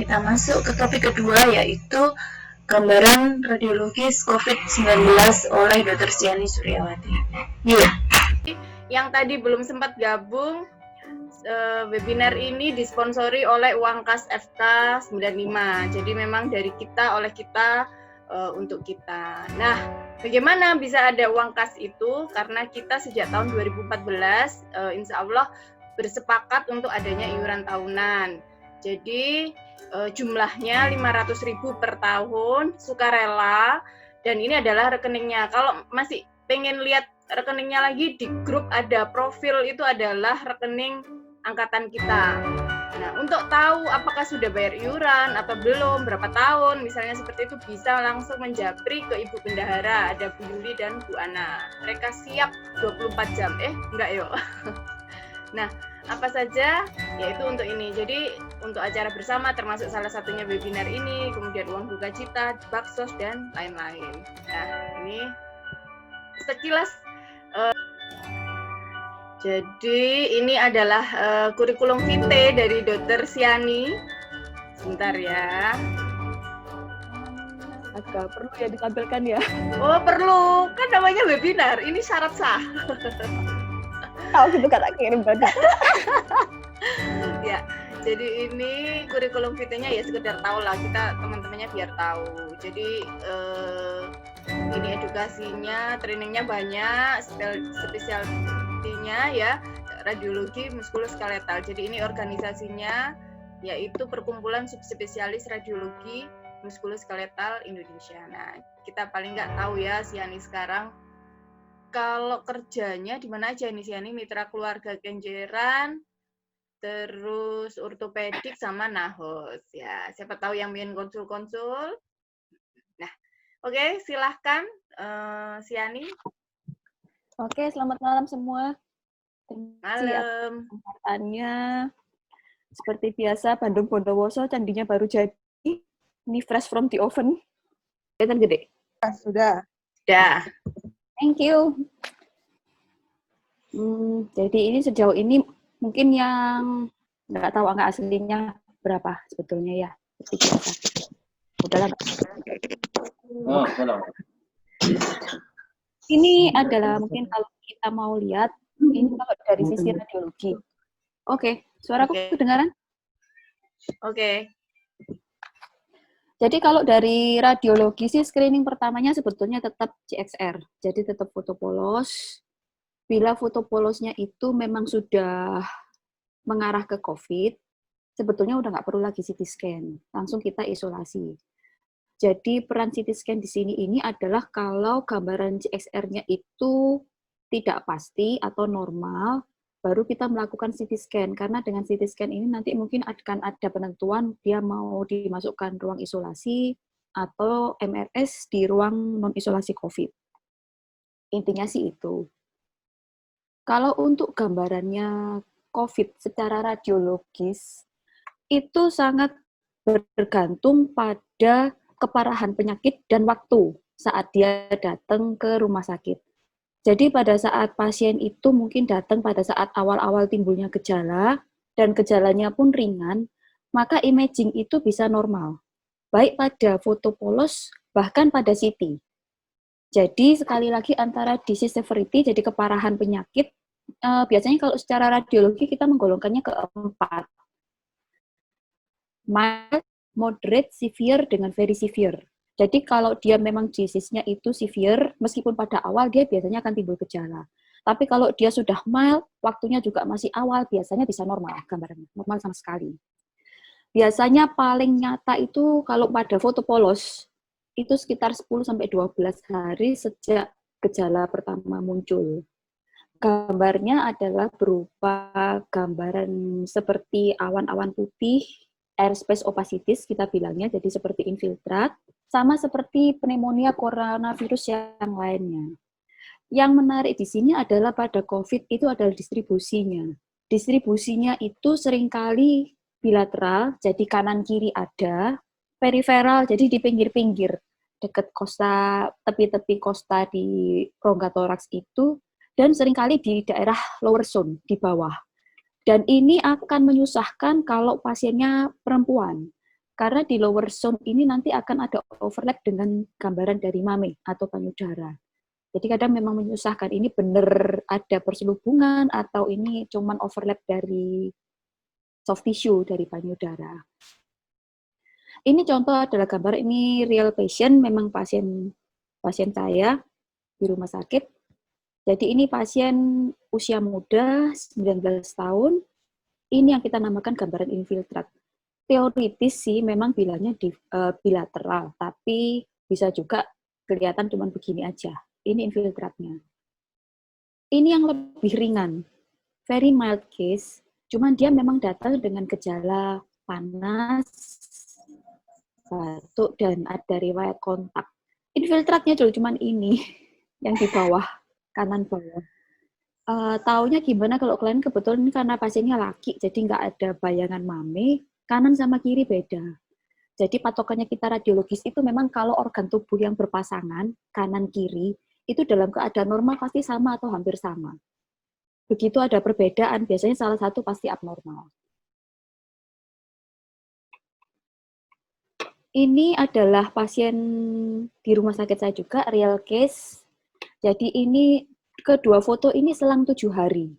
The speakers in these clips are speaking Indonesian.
kita masuk ke topik kedua, yaitu gambaran radiologis COVID-19 oleh Dr. Siani Suryawati. Yuk. Yang tadi belum sempat gabung, webinar ini disponsori oleh Uang Kas FK 95. Jadi memang dari kita, oleh kita, untuk kita. Nah, bagaimana bisa ada uang kas itu? Karena kita sejak tahun 2014, insya Allah bersepakat untuk adanya iuran tahunan. Jadi jumlahnya 500.000 per tahun, sukarela, dan ini adalah rekeningnya. Kalau masih pengen lihat rekeningnya lagi, di grup ada profil, itu adalah rekening angkatan kita. Nah, untuk tahu apakah sudah bayar iuran atau belum, berapa tahun, misalnya seperti itu, bisa langsung menjapri ke Ibu Bendahara, ada Bu Yuli dan Bu Ana. Mereka siap 24 jam, enggak yuk. Nah, apa saja? Yaitu untuk ini. Jadi, untuk acara bersama, termasuk salah satunya webinar ini, kemudian uang duka cita, baksos, dan lain-lain. Nah, ini sekilas. Jadi ini adalah kurikulum vitae dari Dr. Siani. Sebentar ya. Agak perlu ya ditampilkan ya. Oh perlu, kan namanya webinar. Ini syarat sah. Tahu gitu kan kirim banget. Ya, jadi ini kurikulum vitae-nya ya sekedar tahu lah, kita teman-temannya biar tahu. Jadi ini edukasinya, trainingnya banyak, spesialtinya ya radiologi muskuloskeletal. Jadi ini organisasinya yaitu Perkumpulan Subspesialis Radiologi Muskuloskeletal Indonesia. Nah, kita paling nggak tahu ya Siani sekarang kalau kerjanya di mana aja nih Siani, mitra keluarga Kenjeran, terus ortopedik sama nahos ya. Siapa tahu yang ingin konsul-konsul. Nah, oke, silahkan Siani. Oke, selamat malam semua. Malam. Kesempatannya seperti biasa, Bandung Bondowoso, candinya baru jadi. Ini fresh from the oven. Kelihatan gede? Sudah. Sudah. Thank you. Jadi ini sejauh ini mungkin yang nggak tahu angka aslinya berapa sebetulnya ya. Seperti biasa. Udahlah. Ini adalah mungkin kalau kita mau lihat, ini kalau dari sisi radiologi. Oke, suaraku kedengaran? Oke. Jadi kalau dari radiologi sih screening pertamanya sebetulnya tetap CXR. Jadi tetap foto polos. Bila foto polosnya itu memang sudah mengarah ke COVID, sebetulnya udah nggak perlu lagi CT scan. Langsung kita isolasi. Jadi peran CT scan di sini ini adalah kalau gambaran CXR-nya itu tidak pasti atau normal, baru kita melakukan CT scan. Karena dengan CT scan ini nanti mungkin akan ada penentuan dia mau dimasukkan ruang isolasi atau MRS di ruang non-isolasi COVID. Intinya sih itu. Kalau untuk gambarannya COVID secara radiologis, itu sangat bergantung pada keparahan penyakit dan waktu saat dia datang ke rumah sakit. Jadi pada saat pasien itu mungkin datang pada saat awal-awal timbulnya gejala, dan gejalanya pun ringan, maka imaging itu bisa normal. Baik pada foto polos, bahkan pada CT. Jadi sekali lagi antara disease severity, jadi keparahan penyakit, biasanya kalau secara radiologi kita menggolongkannya ke 4. Mild, moderate, severe, dengan very severe. Jadi kalau dia memang disease-nya itu severe, meskipun pada awal dia biasanya akan timbul gejala. Tapi kalau dia sudah mild, waktunya juga masih awal, biasanya bisa normal gambarannya, normal sama sekali. Biasanya paling nyata itu kalau pada foto polos, itu sekitar 10-12 hari sejak gejala pertama muncul. Gambarnya adalah berupa gambaran seperti awan-awan putih, airspace opacities kita bilangnya, jadi seperti infiltrat, sama seperti pneumonia coronavirus yang lainnya. Yang menarik di sini adalah pada COVID itu adalah distribusinya. Distribusinya itu seringkali bilateral, jadi kanan-kiri ada, periferal, jadi di pinggir-pinggir, dekat kosta, tepi-tepi kosta di rongga toraks itu, dan seringkali di daerah lower zone, di bawah. Dan ini akan menyusahkan kalau pasiennya perempuan. Karena di lower zone ini nanti akan ada overlap dengan gambaran dari mame atau payudara. Jadi kadang memang menyusahkan, ini benar ada perselubungan atau ini cuman overlap dari soft tissue dari payudara. Ini contoh adalah gambar, ini real patient, memang pasien saya di rumah sakit. Jadi ini pasien usia muda, 19 tahun. Ini yang kita namakan gambaran infiltrat. Teoritis sih memang bilangnya bilateral, tapi bisa juga kelihatan cuma begini aja. Ini infiltratnya. Ini yang lebih ringan, very mild case, cuman dia memang datang dengan gejala panas, batuk, dan ada riwayat kontak. Infiltratnya cuman ini, yang di bawah, kanan bawah. Taunya gimana kalau kalian kebetulan ini karena pasiennya laki, jadi nggak ada bayangan mame, kanan sama kiri beda. Jadi patokannya kita radiologis itu memang kalau organ tubuh yang berpasangan, kanan kiri, itu dalam keadaan normal pasti sama atau hampir sama. Begitu ada perbedaan, biasanya salah satu pasti abnormal. Ini adalah pasien di rumah sakit saya juga, real case. Jadi ini kedua foto ini selang 7 hari.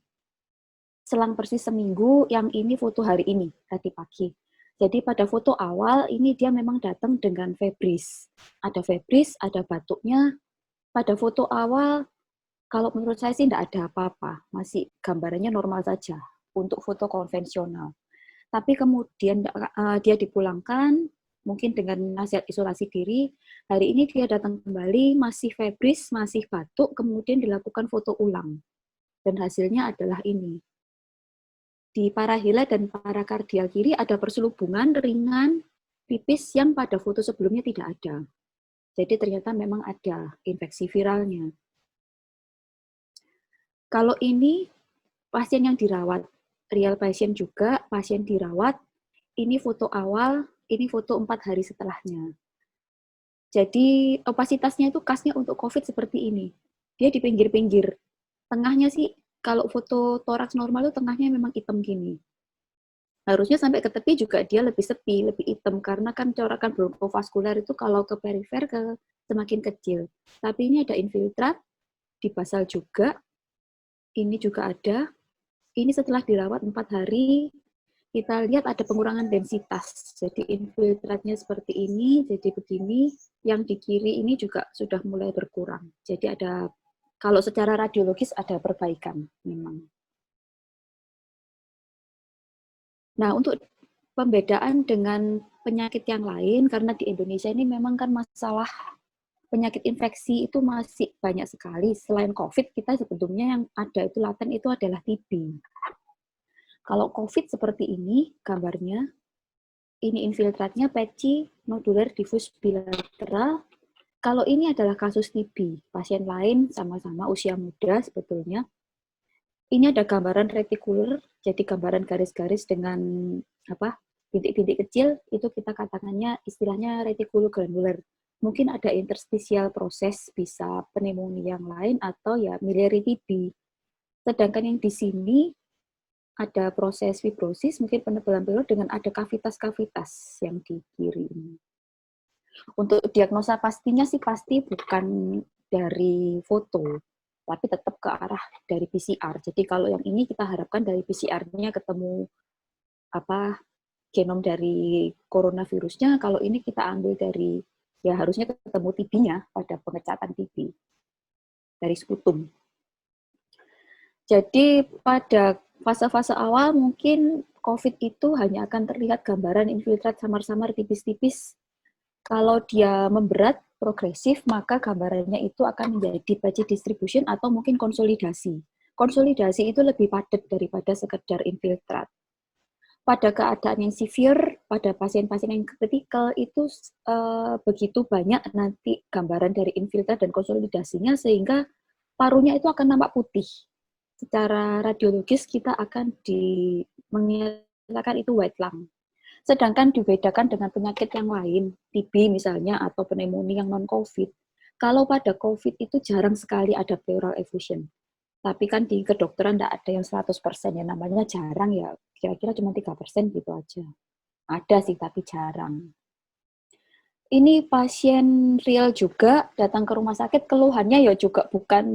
Selang persis seminggu, yang ini foto hari ini, tadi pagi. Jadi pada foto awal, ini dia memang datang dengan febris. Ada febris, ada batuknya. Pada foto awal, kalau menurut saya sih tidak ada apa-apa. Masih gambarannya normal saja untuk foto konvensional. Tapi kemudian dia dipulangkan, mungkin dengan nasihat isolasi diri. Hari ini dia datang kembali, masih febris, masih batuk, kemudian dilakukan foto ulang. Dan hasilnya adalah ini. Di parahila dan parakardial kiri ada perselubungan ringan, tipis yang pada foto sebelumnya tidak ada. Jadi ternyata memang ada infeksi viralnya. Kalau ini pasien yang dirawat, real patient juga, pasien dirawat, ini foto awal, ini foto 4 hari setelahnya. Jadi opasitasnya itu khasnya untuk COVID seperti ini. Dia di pinggir-pinggir. Tengahnya sih, kalau foto toraks normal itu tengahnya memang hitam gini. Harusnya sampai ke tepi juga dia lebih sepi, lebih hitam, karena kan corakan bronchovaskular itu kalau ke perifer semakin kecil. Tapi ini ada infiltrat, di basal juga, ini juga ada. Ini setelah dirawat 4 hari, kita lihat ada pengurangan densitas. Jadi infiltratnya seperti ini, jadi begini. Yang di kiri ini juga sudah mulai berkurang. Jadi ada, kalau secara radiologis ada perbaikan memang. Nah, untuk pembedaan dengan penyakit yang lain, karena di Indonesia ini memang kan masalah penyakit infeksi itu masih banyak sekali. Selain COVID, kita sebetulnya yang ada itu laten itu adalah TB. Kalau COVID seperti ini, gambarnya, ini infiltratnya patchy, nodular, diffuse, bilateral. Kalau ini adalah kasus TB, pasien lain sama-sama usia muda sebetulnya. Ini ada gambaran retikuler, jadi gambaran garis-garis dengan bintik-bintik kecil, itu kita katakannya istilahnya retikulogranular. Mungkin ada interstisial proses, bisa pneumonia yang lain, atau ya miliary TB. Sedangkan yang di sini ada proses fibrosis, mungkin penebalan pleural dengan ada kavitas-kavitas yang di kiri ini. Untuk diagnosa pastinya sih pasti bukan dari foto, tapi tetap ke arah dari PCR. Jadi kalau yang ini kita harapkan dari PCR-nya ketemu genom dari coronavirusnya, kalau ini kita ambil dari, ya harusnya ketemu TB-nya pada pengecatan TB dari sputum. Jadi pada fase-fase awal mungkin COVID itu hanya akan terlihat gambaran infiltrat samar-samar tipis-tipis. Kalau dia memberat, progresif, maka gambarannya itu akan menjadi patchy distribution atau mungkin konsolidasi. Konsolidasi itu lebih padat daripada sekedar infiltrat. Pada keadaan yang severe, pada pasien-pasien yang kritikal itu begitu banyak nanti gambaran dari infiltrat dan konsolidasinya, sehingga parunya itu akan nampak putih. Secara radiologis kita akan menyatakan itu white lung. Sedangkan dibedakan dengan penyakit yang lain, TB misalnya, atau pneumonia yang non-COVID. Kalau pada COVID itu jarang sekali ada pleural effusion. Tapi kan di kedokteran tidak ada yang 100%, ya namanya jarang ya, kira-kira cuma 3% gitu aja. Ada sih, tapi jarang. Ini pasien real juga datang ke rumah sakit, keluhannya ya juga bukan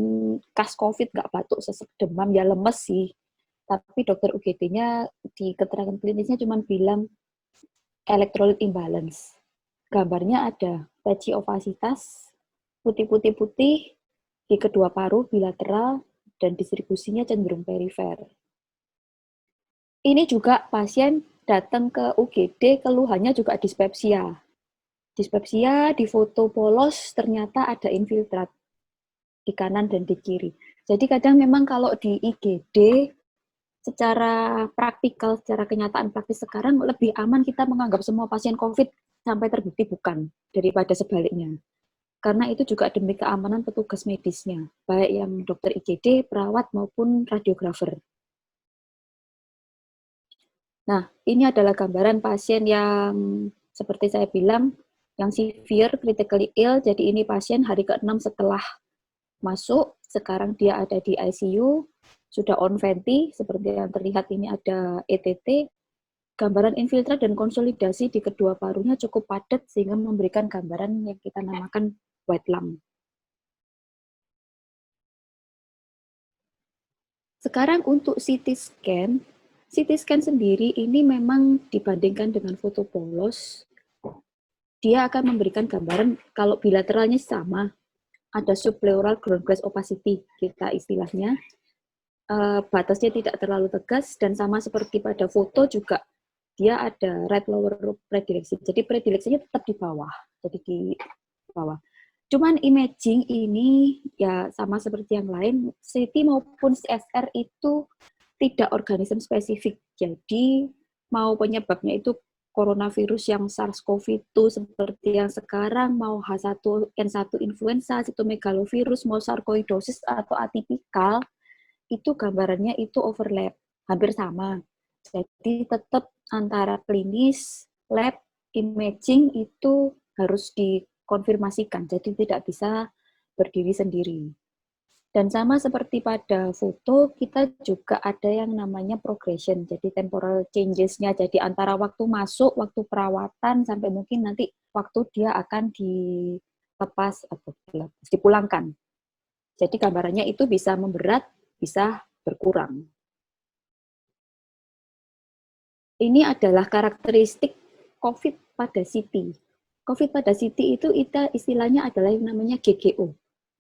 khas COVID, nggak batuk, sesek, demam, ya lemes sih. Tapi dokter UGD-nya di keterangan klinisnya cuma bilang electrolyte imbalance. Gambarnya ada patchy ovasitas, putih-putih-putih di kedua paru bilateral, dan distribusinya cenderung perifer. Ini juga pasien datang ke UGD, keluhannya juga dispepsia. Dispepsia di foto polos ternyata ada infiltrat di kanan dan di kiri. Jadi kadang memang kalau di IGD secara praktikal, secara kenyataan praktis sekarang lebih aman kita menganggap semua pasien COVID sampai terbukti bukan daripada sebaliknya. Karena itu juga demi keamanan petugas medisnya, baik yang dokter IGD, perawat maupun radiografer. Nah, ini adalah gambaran pasien yang seperti saya bilang yang severe, critically ill, jadi ini pasien hari ke-6 setelah masuk, sekarang dia ada di ICU, sudah on venti, seperti yang terlihat ini ada ETT, gambaran infiltrat dan konsolidasi di kedua parunya cukup padat sehingga memberikan gambaran yang kita namakan white lung. Sekarang untuk CT scan sendiri ini memang dibandingkan dengan foto polos, dia akan memberikan gambaran kalau bilateralnya sama, ada subpleural ground glass opacity, kita istilahnya, batasnya tidak terlalu tegas, dan sama seperti pada foto juga, dia ada right lower predilection, jadi predileksinya tetap di bawah, jadi di bawah. Cuman imaging ini ya sama seperti yang lain, CT maupun CSR itu tidak organisme spesifik, jadi mau penyebabnya itu coronavirus yang SARS-CoV-2 seperti yang sekarang, mau H1N1 influenza, sitomegalovirus, mau sarkoidosis atau atipikal, itu gambarannya itu overlap, hampir sama. Jadi tetap antara klinis, lab, imaging itu harus dikonfirmasikan, jadi tidak bisa berdiri sendiri. Dan sama seperti pada foto, kita juga ada yang namanya progression, jadi temporal changes-nya, jadi antara waktu masuk, waktu perawatan, sampai mungkin nanti waktu dia akan dilepas atau dipulangkan. Jadi gambarannya itu bisa memberat, bisa berkurang. Ini adalah karakteristik COVID pada CT. COVID pada CT itu istilahnya adalah yang namanya GGO,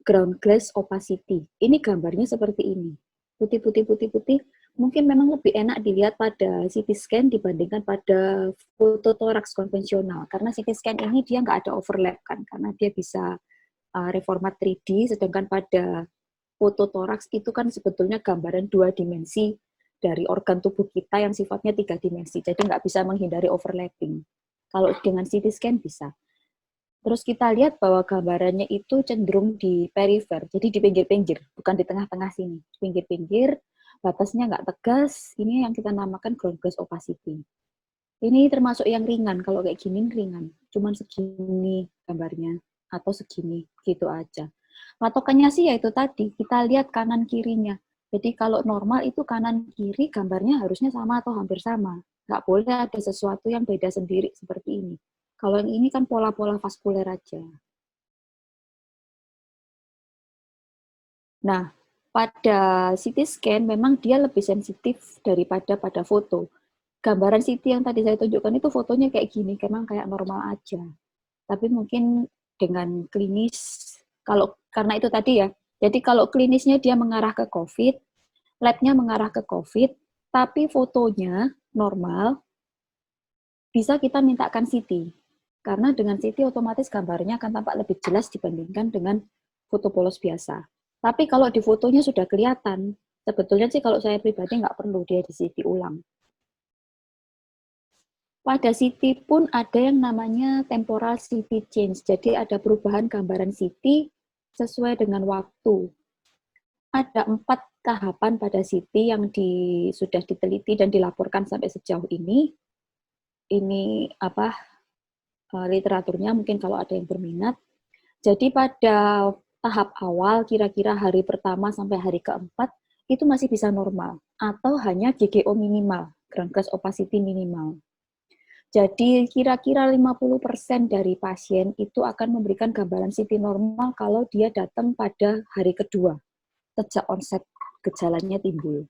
ground glass opacity. Ini gambarnya seperti ini. Putih-putih-putih-putih. Mungkin memang lebih enak dilihat pada CT scan dibandingkan pada foto toraks konvensional. Karena CT scan ini dia nggak ada overlap kan, karena dia bisa reformat 3D, sedangkan pada foto toraks itu kan sebetulnya gambaran 2 dimensi dari organ tubuh kita yang sifatnya 3 dimensi. Jadi nggak bisa menghindari overlapping. Kalau dengan CT scan bisa. Terus kita lihat bahwa gambarannya itu cenderung di perifer, jadi di pinggir-pinggir, bukan di tengah-tengah sini. Pinggir-pinggir, batasnya nggak tegas, ini yang kita namakan ground glass opacity. Ini termasuk yang ringan, kalau kayak gini ringan, cuman segini gambarnya, atau segini, gitu aja. Patokannya sih yaitu tadi, kita lihat kanan kirinya. Jadi kalau normal itu kanan kiri gambarnya harusnya sama atau hampir sama. Nggak boleh ada sesuatu yang beda sendiri seperti ini. Kalau yang ini kan pola-pola vaskuler aja. Nah, pada CT scan memang dia lebih sensitif daripada pada foto. Gambaran CT yang tadi saya tunjukkan itu fotonya kayak gini, memang kayak normal aja. Tapi mungkin dengan klinis, karena itu tadi ya, jadi kalau klinisnya dia mengarah ke COVID, labnya mengarah ke COVID, tapi fotonya normal, bisa kita mintakan CT. Karena dengan CT otomatis gambarnya akan tampak lebih jelas dibandingkan dengan foto polos biasa. Tapi kalau di fotonya sudah kelihatan, sebetulnya sih kalau saya pribadi nggak perlu dia di CT ulang. Pada CT pun ada yang namanya temporal CT change, jadi ada perubahan gambaran CT sesuai dengan waktu. Ada 4 tahapan pada CT yang sudah diteliti dan dilaporkan sampai sejauh ini. Ini literaturnya mungkin kalau ada yang berminat. Jadi pada tahap awal, kira-kira hari pertama sampai hari keempat, itu masih bisa normal, atau hanya GGO minimal, ground glass opacity minimal. Jadi kira-kira 50% dari pasien itu akan memberikan gambaran CT normal kalau dia datang pada hari kedua sejak onset gejalanya timbul.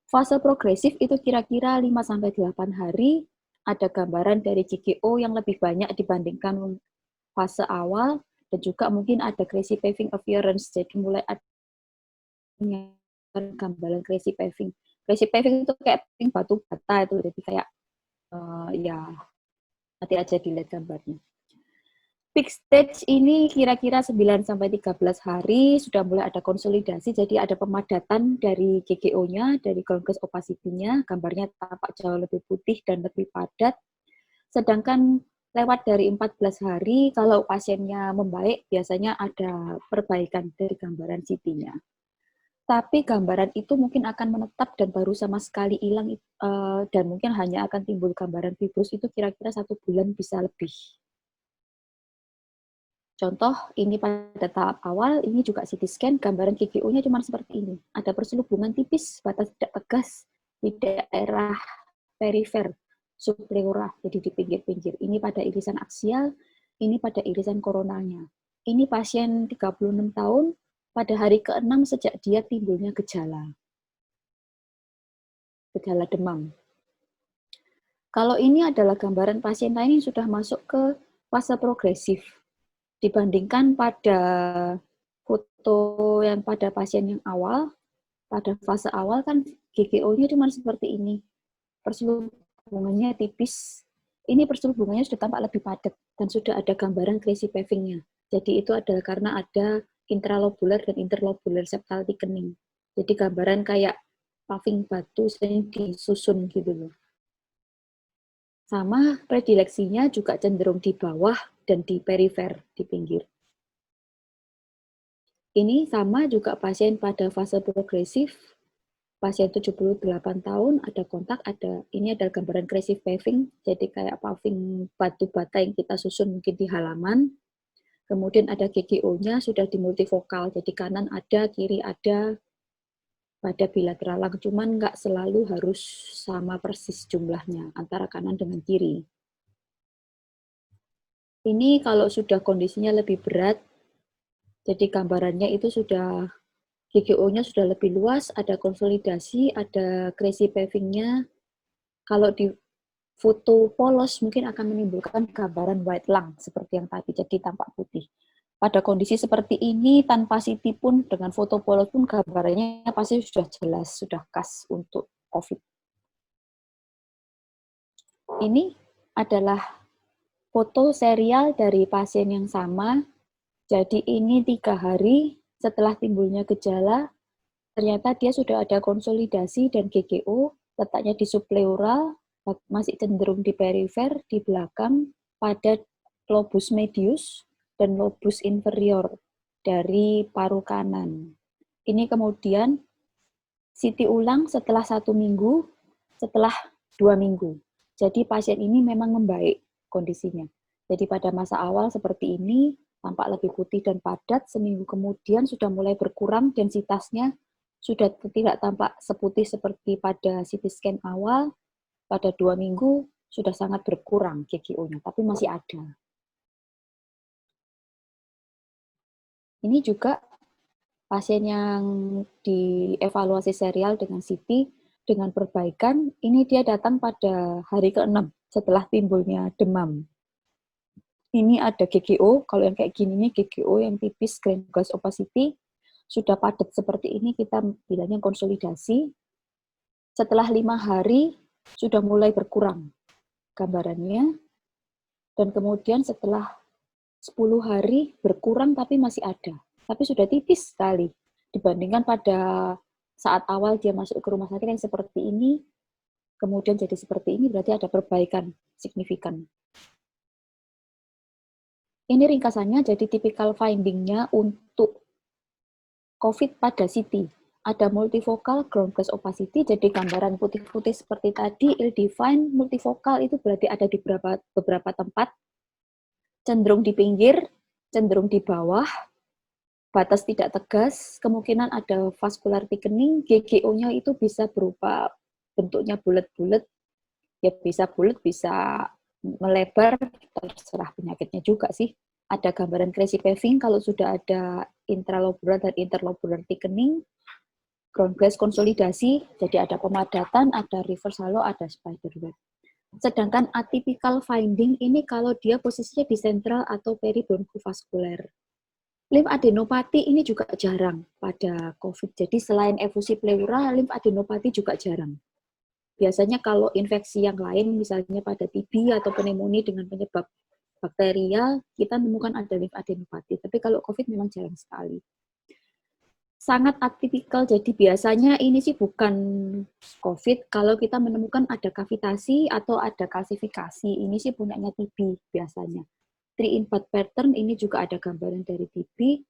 Fase progresif itu kira-kira 5-8 hari, ada gambaran dari GGO yang lebih banyak dibandingkan fase awal, dan juga mungkin ada crazy paving appearance, jadi mulai ada gambaran crazy paving. Crazy paving itu kayak batu bata itu, jadi kayak ya nanti aja dilihat gambarnya. Peak stage ini kira-kira 9-13 hari sudah mulai ada konsolidasi, jadi ada pemadatan dari GGO-nya, dari ground-glass opacity-nya, gambarnya tampak jauh lebih putih dan lebih padat. Sedangkan lewat dari 14 hari, kalau pasiennya membaik, biasanya ada perbaikan dari gambaran CT-nya. Tapi gambaran itu mungkin akan menetap dan baru sama sekali hilang, dan mungkin hanya akan timbul gambaran fibrus itu kira-kira 1 bulan bisa lebih. Contoh, ini pada tahap awal, ini juga CT scan, gambaran GGO-nya cuma seperti ini. Ada perselubungan tipis, batas tidak tegas di daerah perifer, subpleura, jadi di pinggir-pinggir. Ini pada irisan aksial, ini pada irisan koronalnya. Ini pasien 36 tahun, pada hari ke-6 sejak dia timbulnya gejala demam. Kalau ini adalah gambaran pasien lain yang sudah masuk ke fase progresif. Dibandingkan pada foto yang pada pasien yang awal, pada fase awal kan GGO-nya cuma seperti ini. Perselubungannya tipis. Ini perselubungannya sudah tampak lebih padat dan sudah ada gambaran crazy paving-nya. Jadi itu adalah karena ada intralobular dan interlobular septal thickening. Jadi gambaran kayak paving batu yang disusun gitu loh. Sama predileksinya juga cenderung di bawah dan di perifer, di pinggir. Ini sama juga pasien pada fase progresif, pasien 78 tahun, ada kontak, ini ada gambaran crazy paving, jadi kayak paving batu bata yang kita susun mungkin di halaman. Kemudian ada GGO-nya sudah di multifokal, jadi kanan ada, kiri ada, pada bilateral, cuman nggak selalu harus sama persis jumlahnya antara kanan dengan kiri. Ini kalau sudah kondisinya lebih berat, jadi gambarannya itu sudah GGO-nya sudah lebih luas, ada konsolidasi, ada crazy paving-nya. Kalau di foto polos mungkin akan menimbulkan gambaran white lung seperti yang tadi, jadi tampak putih. Pada kondisi seperti ini, tanpa CT pun, dengan foto polos pun gambarannya pasti sudah jelas, sudah khas untuk COVID. Ini adalah foto serial dari pasien yang sama. Jadi ini 3 hari setelah timbulnya gejala, ternyata dia sudah ada konsolidasi dan GGO, letaknya di subpleural, masih cenderung di perifer, di belakang, pada lobus medius dan lobus inferior dari paru kanan. Ini kemudian CT ulang setelah 1 minggu, setelah 2 minggu. Jadi pasien ini memang membaik kondisinya. Jadi pada masa awal seperti ini, tampak lebih putih dan padat, seminggu kemudian sudah mulai berkurang densitasnya, sudah tidak tampak seputih seperti pada CT scan awal, pada 2 minggu sudah sangat berkurang GGO-nya, tapi masih ada. Ini juga pasien yang dievaluasi serial dengan CT, dengan perbaikan, ini dia datang pada hari ke-6 setelah timbulnya demam. Ini ada GGO, kalau yang kayak gini nih GGO yang tipis, ground-glass opacity, sudah padat seperti ini, kita bilangnya konsolidasi. Setelah 5 hari, sudah mulai berkurang gambarannya, dan kemudian setelah 10 hari berkurang tapi masih ada. Tapi sudah tipis sekali. Dibandingkan pada saat awal dia masuk ke rumah sakit yang seperti ini, kemudian jadi seperti ini, berarti ada perbaikan signifikan. Ini ringkasannya, jadi typical finding-nya untuk COVID pada CT. Ada multifokal ground-glass opacity, jadi gambaran putih-putih seperti tadi, ill-defined, multifokal itu berarti ada di beberapa tempat, cenderung di pinggir, cenderung di bawah, batas tidak tegas, kemungkinan ada vascular thickening, GGO-nya itu bisa berupa bentuknya bulat-bulat, ya bisa bulat, bisa melebar, terserah penyakitnya juga sih. Ada gambaran crazy paving kalau sudah ada intralobular dan interlobular thickening, ground glass konsolidasi, jadi ada pemadatan, ada reverse halo, ada spider web. Sedangkan atypical finding ini kalau dia posisinya di sentral atau peribronkofaskuler. Limfadenopati ini juga jarang pada COVID. Jadi selain efusi pleura, limfadenopati juga jarang. Biasanya kalau infeksi yang lain, misalnya pada TB atau pneumonia dengan penyebab bakterial, kita menemukan ada limfadenopati. Tapi kalau COVID memang jarang sekali. Sangat atipikal, jadi biasanya ini sih bukan COVID, kalau kita menemukan ada kavitasi atau ada kalsifikasi, ini sih punyanya TB biasanya. 3-in-bud pattern ini juga ada gambaran dari TB.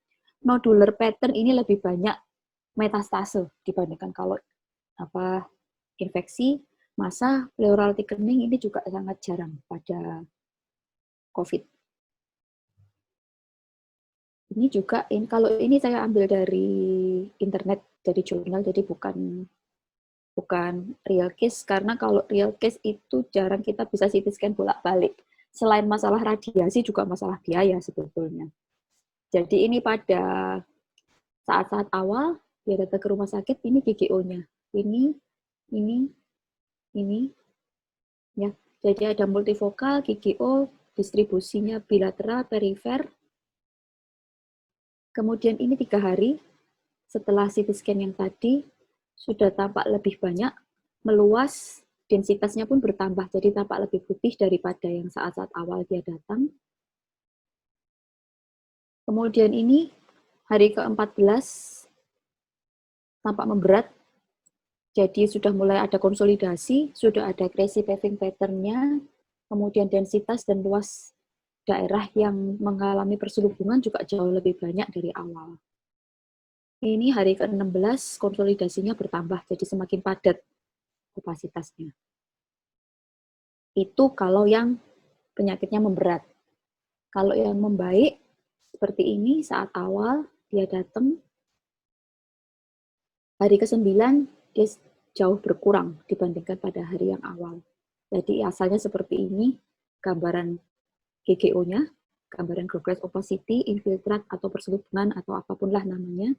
Nodular pattern ini lebih banyak metastase dibandingkan kalau infeksi massa pleural thickening ini juga sangat jarang pada COVID. Ini juga, kalau ini saya ambil dari internet, dari jurnal, jadi bukan real case, karena kalau real case itu jarang kita bisa CT scan bolak-balik. Selain masalah radiasi, juga masalah biaya sebetulnya. Jadi ini pada saat-saat awal, dia datang ke rumah sakit, ini GGO-nya. Ini, ya. Jadi ada multivokal, GGO, distribusinya bilateral, perifer. Kemudian ini 3 hari setelah CT scan yang tadi sudah tampak lebih banyak, meluas, densitasnya pun bertambah, jadi tampak lebih putih daripada yang saat-saat awal dia datang. Kemudian ini hari ke-14 tampak memberat, jadi sudah mulai ada konsolidasi, sudah ada crazy paving pattern-nya, kemudian densitas dan luas daerah yang mengalami perselubungan juga jauh lebih banyak dari awal. Ini hari ke-16 konsolidasinya bertambah, jadi semakin padat kapasitasnya. Itu kalau yang penyakitnya memberat. Kalau yang membaik, seperti ini saat awal dia datang, hari ke-9 dia jauh berkurang dibandingkan pada hari yang awal. Jadi asalnya seperti ini, gambaran GGO-nya, gambaran ground glass opacity, infiltrat atau perselubungan atau apapun lah namanya.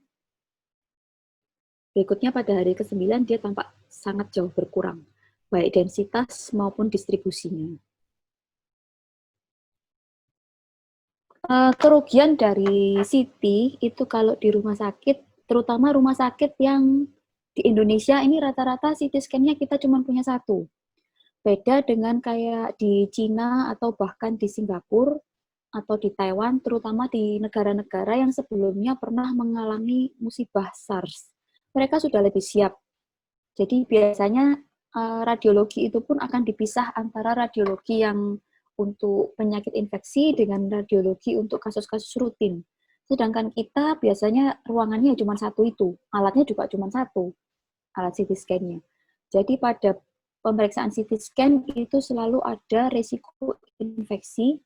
Berikutnya pada hari ke-9 dia tampak sangat jauh berkurang, baik densitas maupun distribusinya. Kerugian dari CT itu kalau di rumah sakit, terutama rumah sakit yang di Indonesia ini rata-rata CT scan-nya kita cuma punya satu. Beda dengan kayak di Cina atau bahkan di Singapura atau di Taiwan, terutama di negara-negara yang sebelumnya pernah mengalami musibah SARS. Mereka sudah lebih siap. Jadi biasanya radiologi itu pun akan dipisah antara radiologi yang untuk penyakit infeksi dengan radiologi untuk kasus-kasus rutin. Sedangkan kita biasanya ruangannya cuma satu itu, alatnya juga cuma satu, alat CT scan-nya. Jadi pada pemeriksaan CT scan itu selalu ada resiko infeksi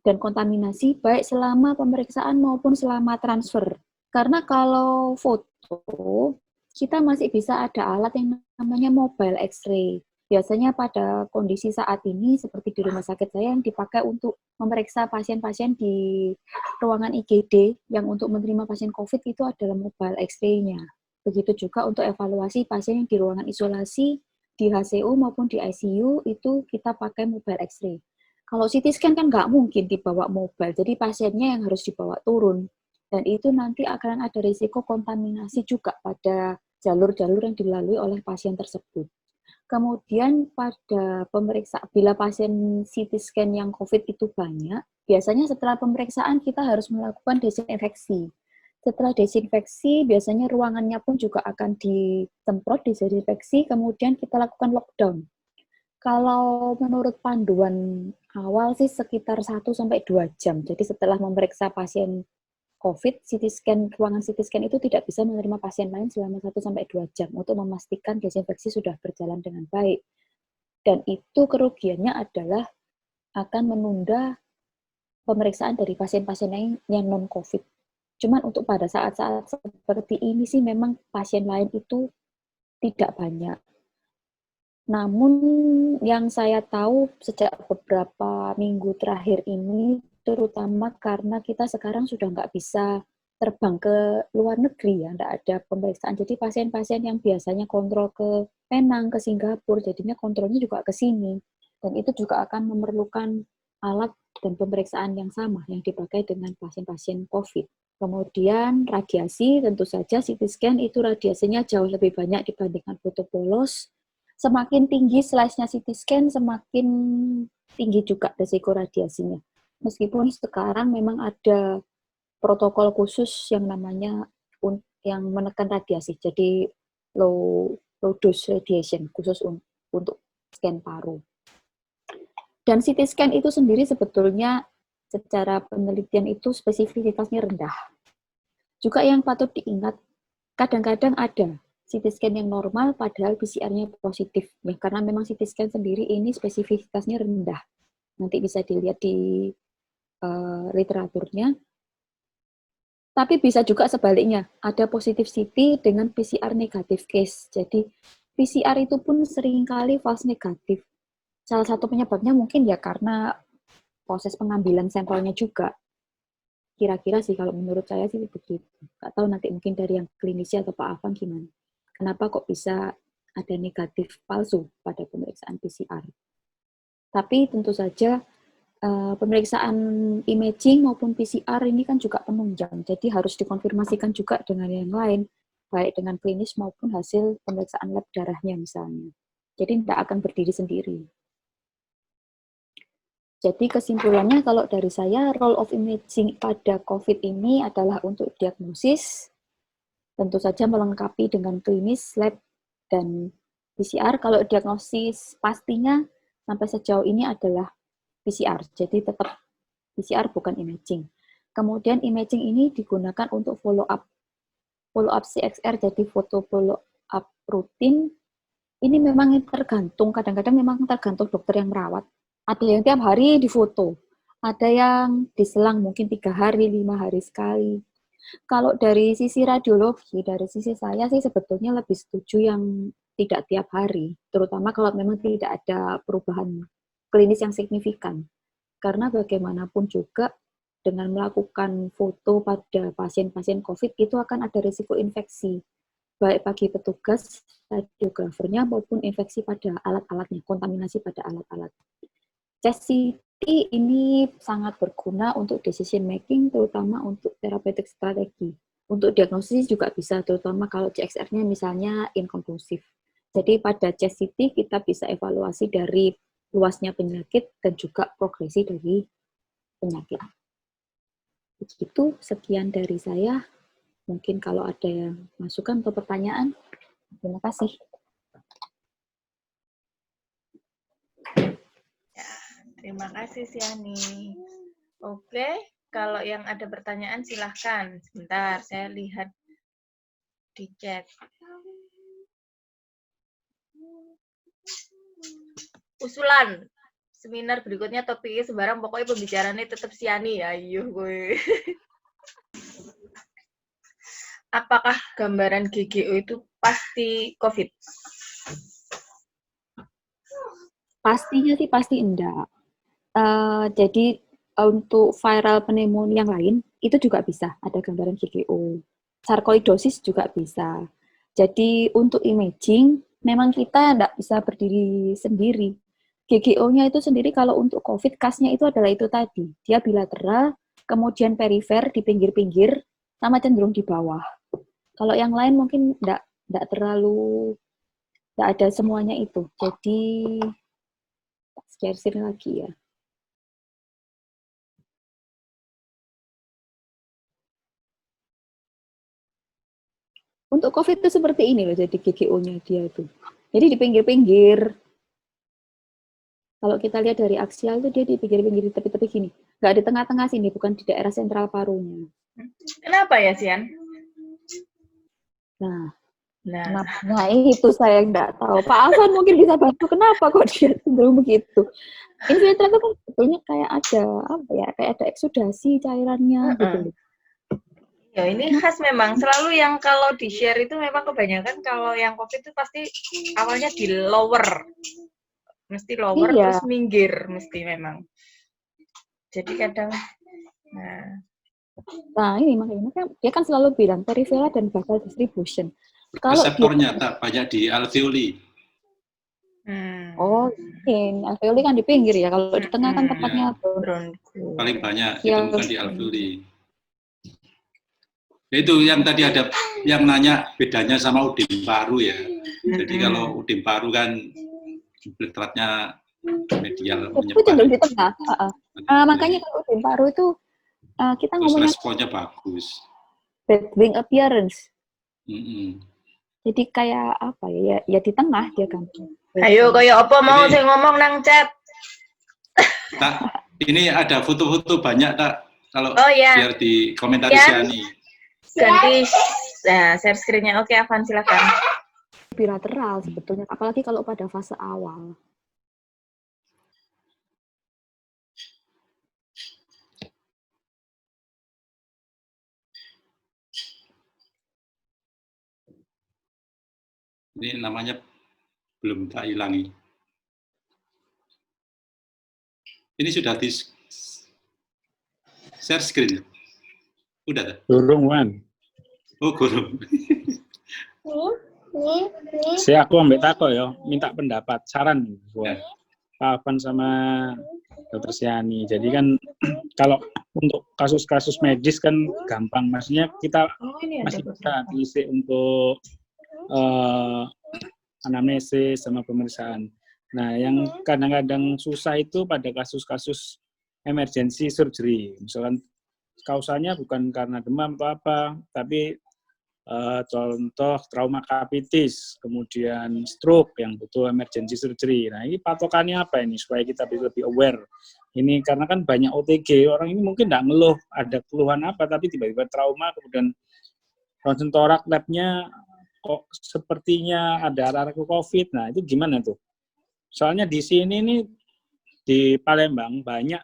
dan kontaminasi baik selama pemeriksaan maupun selama transfer. Karena kalau foto, kita masih bisa ada alat yang namanya mobile X-ray. Biasanya pada kondisi saat ini, seperti di rumah sakit saya, yang dipakai untuk memeriksa pasien-pasien di ruangan IGD, yang untuk menerima pasien COVID itu adalah mobile X-ray-nya. Begitu juga untuk evaluasi pasien yang di ruangan isolasi, di HCU maupun di ICU, itu kita pakai mobile X-ray. Kalau CT scan kan nggak mungkin dibawa mobile, jadi pasiennya yang harus dibawa turun. Dan itu nanti akan ada risiko kontaminasi juga pada jalur-jalur yang dilalui oleh pasien tersebut. Kemudian pada pemeriksaan, bila pasien CT scan yang COVID itu banyak, biasanya setelah pemeriksaan kita harus melakukan desinfeksi. Setelah desinfeksi, biasanya ruangannya pun juga akan disemprot, disinfeksi, kemudian kita lakukan lockdown. Kalau menurut panduan awal sih sekitar 1-2 jam. Jadi setelah memeriksa pasien COVID, ruangan CT scan itu tidak bisa menerima pasien lain selama 1-2 jam untuk memastikan desinfeksi sudah berjalan dengan baik. Dan itu kerugiannya adalah akan menunda pemeriksaan dari pasien-pasien yang non-COVID. Cuman untuk pada saat-saat seperti ini sih memang pasien lain itu tidak banyak. Namun yang saya tahu sejak beberapa minggu terakhir ini, terutama karena kita sekarang sudah nggak bisa terbang ke luar negeri ya, nggak ada pemeriksaan. Jadi pasien-pasien yang biasanya kontrol ke Penang, ke Singapura, jadinya kontrolnya juga ke sini. Dan itu juga akan memerlukan alat dan pemeriksaan yang sama yang dipakai dengan pasien-pasien COVID. Kemudian radiasi, tentu saja CT scan itu radiasinya jauh lebih banyak dibandingkan foto polos. Semakin tinggi size-nya CT scan, semakin tinggi juga risiko radiasinya. Meskipun sekarang memang ada protokol khusus yang namanya yang menekan radiasi, jadi low dose radiation khusus untuk scan paru. Dan CT scan itu sendiri sebetulnya secara penelitian itu spesifikasinya rendah. Juga yang patut diingat, kadang-kadang ada CT scan yang normal padahal PCR-nya positif. Ya, karena memang CT scan sendiri ini spesifikasinya rendah. Nanti bisa dilihat di literaturnya. Tapi bisa juga sebaliknya, ada positif CT dengan PCR negatif case. Jadi PCR itu pun seringkali false negatif. Salah satu penyebabnya mungkin ya karena proses pengambilan sampelnya juga. Kira-kira sih kalau menurut saya sih begitu. Nggak tahu nanti mungkin dari yang klinisi atau Pak Afan gimana. Kenapa kok bisa ada negatif palsu pada pemeriksaan PCR. Tapi tentu saja pemeriksaan imaging maupun PCR ini kan juga penunjang. Jadi harus dikonfirmasikan juga dengan yang lain, baik dengan klinis maupun hasil pemeriksaan lab darahnya misalnya. Jadi tidak akan berdiri sendiri. Jadi kesimpulannya kalau dari saya, role of imaging pada COVID ini adalah untuk diagnosis, tentu saja melengkapi dengan klinis, lab, dan PCR. Kalau diagnosis pastinya sampai sejauh ini adalah PCR, jadi tetap PCR bukan imaging. Kemudian imaging ini digunakan untuk follow up CXR, jadi foto follow up rutin. Ini memang tergantung, kadang-kadang memang tergantung dokter yang merawat. Ada yang tiap hari difoto, ada yang diselang mungkin 3 hari, 5 hari sekali. Kalau dari sisi radiologi, dari sisi saya sih sebetulnya lebih setuju yang tidak tiap hari, terutama kalau memang tidak ada perubahan klinis yang signifikan. Karena bagaimanapun juga dengan melakukan foto pada pasien-pasien COVID itu akan ada risiko infeksi, baik bagi petugas radiografernya maupun infeksi pada alat-alatnya, kontaminasi pada alat-alat. Chest CT ini sangat berguna untuk decision making, terutama untuk therapeutic strategi. Untuk diagnosis juga bisa, terutama kalau CXR-nya misalnya inkonklusif. Jadi pada chest CT kita bisa evaluasi dari luasnya penyakit dan juga progresi dari penyakit. Begitu, sekian dari saya. Mungkin kalau ada yang masukan atau pertanyaan, terima kasih. Terima kasih, Siani. Oke, kalau yang ada pertanyaan silahkan. Sebentar, saya lihat di chat. Usulan seminar berikutnya topiknya sembarang, pokoknya pembicaranya tetap Siani ya. Ayo gue. Apakah gambaran GGO itu pasti COVID? Pastinya sih pasti enggak. Jadi untuk viral pneumonia yang lain itu juga bisa ada gambaran GGO. Sarkoidosis juga bisa. Jadi untuk imaging memang kita enggak bisa berdiri sendiri. GGO-nya itu sendiri kalau untuk COVID khasnya itu adalah itu tadi. Dia bilateral, kemudian perifer di pinggir-pinggir, sama cenderung di bawah. Kalau yang lain mungkin enggak terlalu, enggak ada semuanya itu. Jadi share lagi ya. Untuk COVID itu seperti ini loh, jadi GGO-nya dia itu. Jadi di pinggir-pinggir. Kalau kita lihat dari aksial itu dia di pinggir-pinggir, di tepi-tepi gini. Nggak di tengah-tengah sini, bukan di daerah sentral parunya. Kenapa ya, Sian? Nah itu saya nggak tahu. Pak Afan mungkin bisa bantu. Kenapa kok dia cenderung begitu? Infiltrat itu kan sebetulnya kayak ada apa ya? Kayak ada eksudasi cairannya gitu loh. Ya ini khas memang, selalu yang kalau di-share itu memang kebanyakan kalau yang COVID itu pasti awalnya di lower. Mesti lower Iya. terus minggir, mesti memang. Jadi kadang, nah, Nah, ini makanya dia kan selalu bilang peripheral dan basal distribution. Kalau dia Reseptornya tak banyak di alveoli. oh, ini alveoli kan di pinggir ya. Kalau di tengah kan tempatnya bronko. Paling banyak ya, ditemukan di alveoli. Ya itu yang tadi ada yang nanya bedanya sama udim paru ya. Jadi kalau udim paru kan filtratnya medial itu cenderung di menyebar. tengah. Makanya kalau udim paru itu kita Terus ngomongnya responnya bagus. bad wing appearance. Mm-mm. Jadi kayak apa ya? Ya di tengah dia kan. Ayo kayak apa mau saya ngomong nang chat. Ini ada foto-foto banyak tak kalau ya. biar di komentari Siani. Ganti share screen-nya. Oke, Avan silakan. Bilateral sebetulnya, apalagi kalau pada fase awal. Ini namanya belum tak hilangi. Ini sudah di share screen. Udah tak? Durung, Wan. Oh, gurung. Aku ambil tako ya, minta pendapat, saran buat Pak Avan sama Dr. Siani. Jadi kan kalau untuk kasus-kasus medis kan gampang, maksudnya kita masih bisa telisik untuk anamnesis sama pemeriksaan. Nah, yang kadang-kadang susah itu pada kasus-kasus emergency surgery. Misalkan kausanya bukan karena demam atau apa, tapi contoh trauma kapitis, kemudian stroke yang butuh emergency surgery. Nah, ini patokannya apa ini supaya kita bisa lebih aware? Ini karena kan banyak OTG, orang ini mungkin nggak ngeluh, ada keluhan apa, tapi tiba-tiba trauma, kemudian ronsen torak labnya kok sepertinya ada arah ke COVID. Nah, itu gimana tuh? Soalnya di sini nih, di Palembang banyak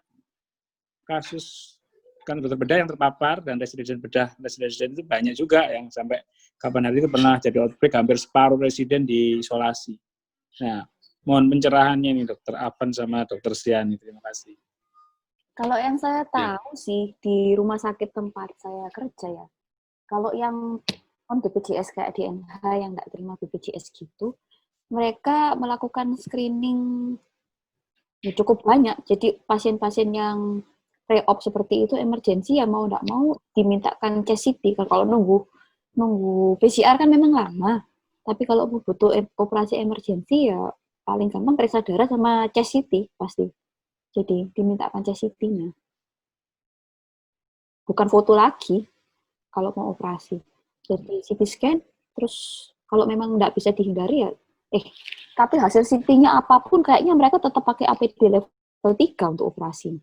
kasus kan dokter bedah yang terpapar dan residen itu banyak juga yang sampai kapan hari itu pernah jadi outbreak, hampir separuh residen diisolasi. Nah, mohon pencerahannya nih Dokter Avan sama Dokter Siani. Terima kasih. Kalau yang saya tahu sih di rumah sakit tempat saya kerja ya, kalau yang non BPJS kayak DNH yang nggak terima BPJS gitu, mereka melakukan screening ya cukup banyak. Jadi pasien-pasien yang pre-op seperti itu emergensi ya mau nggak mau dimintakan chest CT. Kalau nunggu PCR kan memang lama. Tapi kalau butuh operasi emergensi ya paling gampang periksa darah sama chest CT pasti. Jadi dimintakan chest CT-nya. Bukan foto lagi kalau mau operasi. Jadi CT scan, terus kalau memang nggak bisa dihindari ya, tapi hasil CT-nya apapun kayaknya mereka tetap pakai APD level 3 untuk operasi.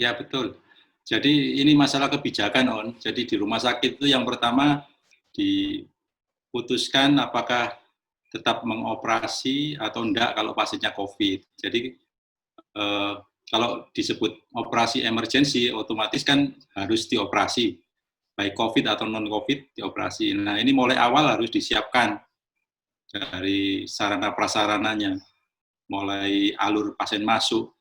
Ya, betul. Jadi ini masalah kebijakan, On. Jadi di rumah sakit itu yang pertama diputuskan apakah tetap mengoperasi atau enggak kalau pasiennya COVID. Jadi kalau disebut operasi emergensi, otomatis kan harus dioperasi. Baik COVID atau non-COVID dioperasi. Nah, ini mulai awal harus disiapkan dari sarana prasarananya. Mulai alur pasien masuk,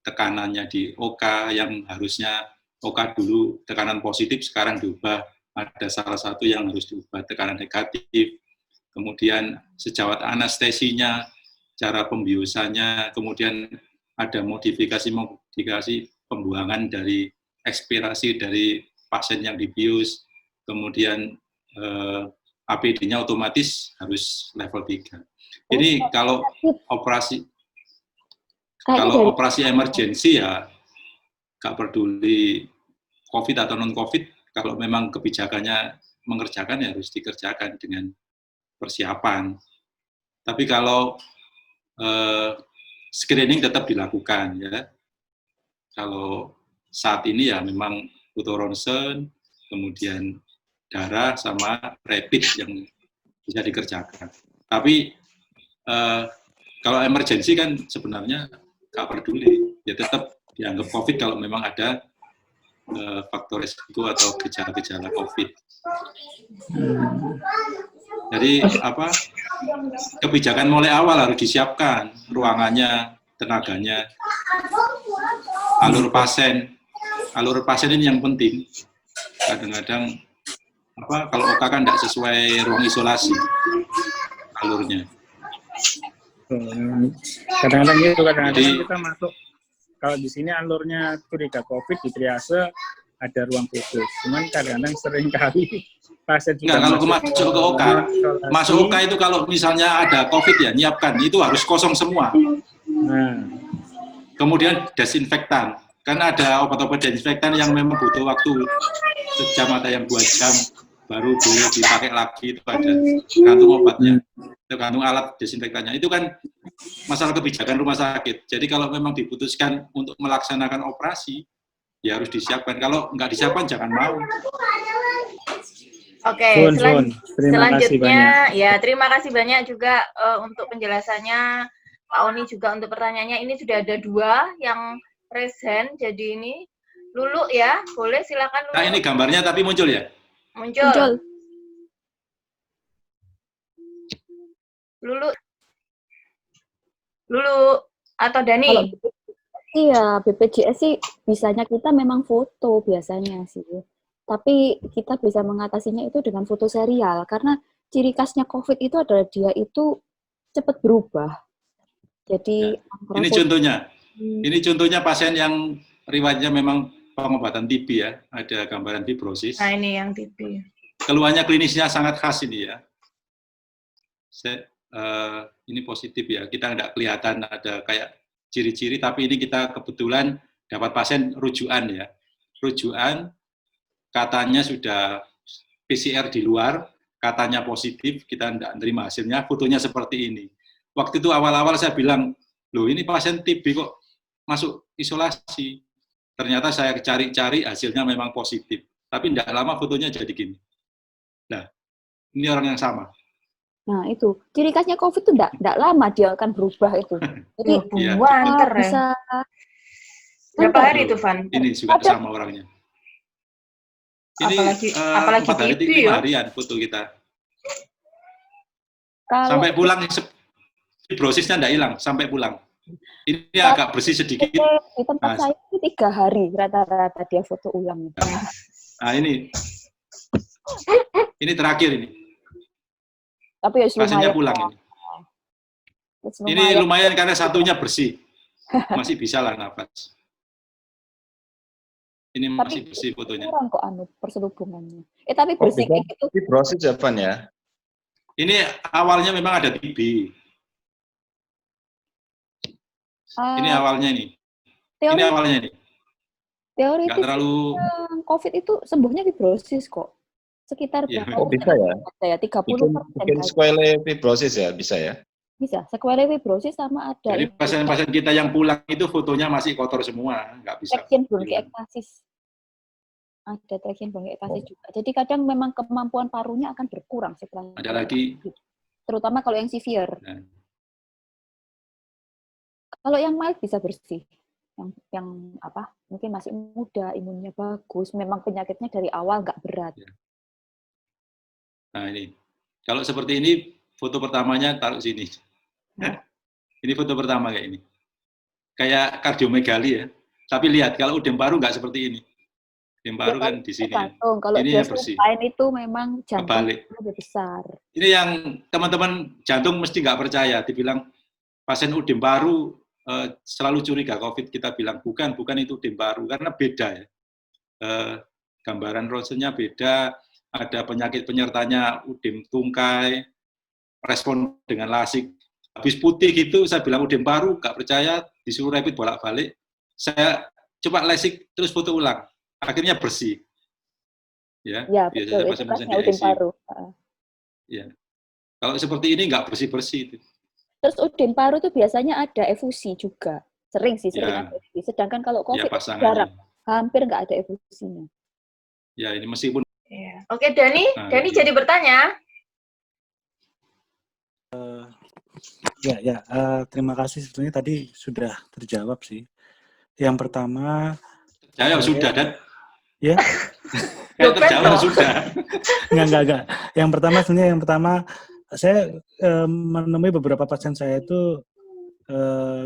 tekanannya di OK yang harusnya OK dulu tekanan positif sekarang diubah, ada salah satu yang harus diubah tekanan negatif, kemudian sejawat anestesinya, cara pembiusannya, kemudian ada modifikasi pembuangan dari ekspirasi dari pasien yang dibius, kemudian APD-nya otomatis harus level 3. Jadi kalau operasi emergensi ya nggak peduli COVID atau non-COVID, kalau memang kebijakannya mengerjakan ya harus dikerjakan dengan persiapan. Tapi kalau screening tetap dilakukan ya. Kalau saat ini ya memang butuh ronsen, kemudian darah sama rapid yang bisa dikerjakan. Tapi kalau emergensi kan sebenarnya nggak peduli, ya tetap dianggap COVID kalau memang ada faktor risiko atau gejala-gejala COVID. Jadi kebijakan mulai awal harus disiapkan, ruangannya, tenaganya, alur pasien ini yang penting. Kadang-kadang kalau OK kan tidak sesuai ruang isolasi alurnya. Kadang-kadang gitu, kadang-kadang kita masuk, kalau di sini alurnya curiga COVID di triase ada ruang khusus. Cuman kadang-kadang sering kali pasien juga kalau masuk ke OK, masuk OK itu kalau misalnya ada COVID ya nyiapkan, itu harus kosong semua. Kemudian desinfektan, karena ada obat-obat desinfektan yang memang butuh waktu sejam, ada yang 2 jam baru boleh dipakai lagi, itu ada tergantung obatnya, tergantung alat desinfektannya. Itu kan masalah kebijakan rumah sakit. Jadi kalau memang diputuskan untuk melaksanakan operasi, ya harus disiapkan. Kalau nggak disiapkan jangan mau. Oke, selanjutnya ya terima kasih banyak juga untuk penjelasannya Pak Oni, juga untuk pertanyaannya. Ini sudah ada 2 yang raise hand, jadi ini Lulu ya, boleh silakan Lulu. Nah ini gambarnya tapi muncul ya? Muncul. Lulu atau Dani? Iya, BPJS sih bisanya kita memang foto biasanya sih. Tapi kita bisa mengatasinya itu dengan foto serial, karena ciri khasnya COVID itu adalah dia itu cepat berubah. Jadi ini contohnya. Ini contohnya pasien yang riwayatnya memang pengobatan TB ya, ada gambaran fibrosis. Nah ini yang TB. Keluhannya klinisnya sangat khas ini ya. Ini positif ya, kita nggak kelihatan ada kayak ciri-ciri, tapi ini kita kebetulan dapat pasien rujukan ya. Rujukan katanya sudah PCR di luar, katanya positif, kita nggak terima hasilnya, fotonya seperti ini. Waktu itu awal-awal saya bilang, loh ini pasien TB kok masuk isolasi. Ternyata saya cari-cari hasilnya memang positif. Tapi tidak lama fotonya jadi gini. Nah, ini orang yang sama. Nah, itu. Ciri khasnya COVID itu tidak lama dia akan berubah itu. Jadi, bisa... Berapa hari itu, Van? Ini juga sama orangnya. Ini apalagi 4 hari, 5 harian foto kita. Sampai pulang, fibrosisnya tidak hilang, sampai pulang. Ini agak bersih sedikit. Di tempat saya itu 3 hari rata-rata dia foto ulang. Nah ini terakhir ini. Tapi ya pasiennya pulang ini. Ini lumayan karena satunya bersih, masih bisa lah nafas. Ini masih bersih fotonya. Kurang kok perselubungannya. Tapi bersih gitu. Fibrosis ya, Van ya? Ini awalnya memang ada TB. Ini awalnya ini. Ini awalnya ini. Teori terlalu COVID itu sembuhnya fibrosis kok. Sekitar berapa? Oh, bisa ya? 30%. Bikin sequelae fibrosis ya, bisa ya? Bisa. Sequelae fibrosis sama ada. Jadi pasien-pasien kita yang pulang itu fotonya masih kotor semua, nggak bisa. Traction bronkiektasis. Ada traction bronkiektasis juga. Jadi kadang memang kemampuan parunya akan berkurang setelah. Ada lagi. Terutama kalau yang severe. Nah. Kalau yang mild bisa bersih. Yang mungkin masih muda, imunnya bagus, memang penyakitnya dari awal nggak berat. Ya. Nah ini, kalau seperti ini foto pertamanya taruh sini. Ini foto pertama kayak ini, kayak kardiomegali ya. Tapi lihat kalau udem paru nggak seperti ini. Udem paru kan di sini. Kalau ini yang bersih. Lain itu memang jantung lebih besar. Ini yang teman-teman jantung mesti nggak percaya, dibilang pasien udem paru selalu curiga COVID, kita bilang bukan itu udem paru, karena beda ya. Gambaran ronsennya beda, ada penyakit penyertanya udem tungkai, respon dengan lasik, habis putih gitu, saya bilang udem paru, nggak percaya, disuruh rapid bolak-balik, saya coba lasik terus foto ulang, akhirnya bersih. Ya betul, itu pasnya udem paru. Ya. Kalau seperti ini nggak bersih-bersih itu. Terus udem paru itu biasanya ada efusi juga. Sering ada efusi. Sedangkan kalau COVID jarang, hampir nggak ada efusinya. Ya, ini meskipun. Oke, Dani jadi bertanya. Terima kasih. Sebetulnya tadi sudah terjawab sih. Yang pertama. Sudah, Dan. Ya, Kayak terjawab sudah. enggak. Yang pertama saya menemui beberapa pasien saya itu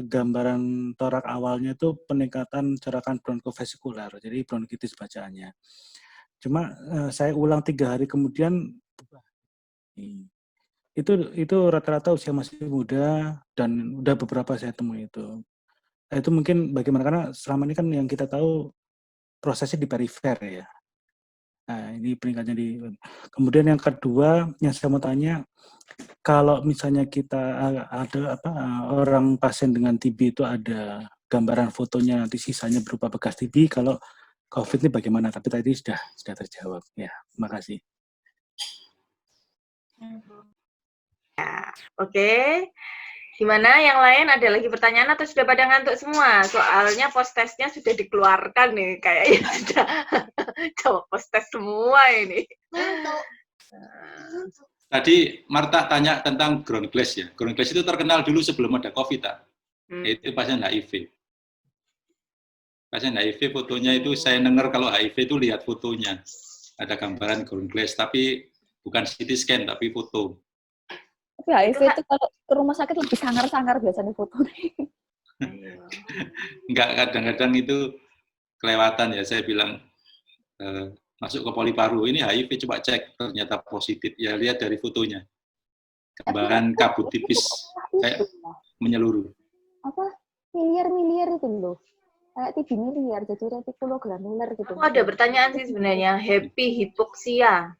gambaran torak awalnya itu peningkatan cerakan bronkofasikular, jadi bronkitis bacaannya. Cuma saya ulang 3 hari kemudian itu rata-rata usia masih muda dan udah beberapa saya temui itu. Itu mungkin bagaimana karena selama ini kan yang kita tahu prosesnya di perifer ya. Nah, ini peningkatannya di. Kemudian yang kedua yang saya mau tanya, kalau misalnya kita ada orang pasien dengan TB itu ada gambaran fotonya nanti sisanya berupa bekas TB, kalau COVID ini bagaimana? Tapi tadi sudah terjawab. Ya, terima kasih. Oke. Gimana yang lain, ada lagi pertanyaan atau sudah pada ngantuk semua? Soalnya post testnya sudah dikeluarkan nih, kayaknya sudah jawab post test semua ini. Tadi Marta tanya tentang ground glass ya. Ground glass itu terkenal dulu sebelum ada COVID, Itu pasien HIV. Pasien HIV fotonya itu saya dengar kalau HIV itu lihat fotonya. Ada gambaran ground glass, tapi bukan CT scan, tapi foto. Tapi HIV itu kalau ke rumah sakit lebih sangar-sangar biasanya fotonya. Enggak, kadang-kadang itu kelewatan ya. Saya bilang masuk ke Poliparu, ini HIV coba cek, ternyata positif. Ya lihat dari fotonya. Gambaran kabut tipis kayak menyeluruh. Apa? Miliar-miliar itu loh. Kayak TB miliar, jadi retikulogranular gitu. Aku ada pertanyaan sih sebenarnya, happy hipoksia.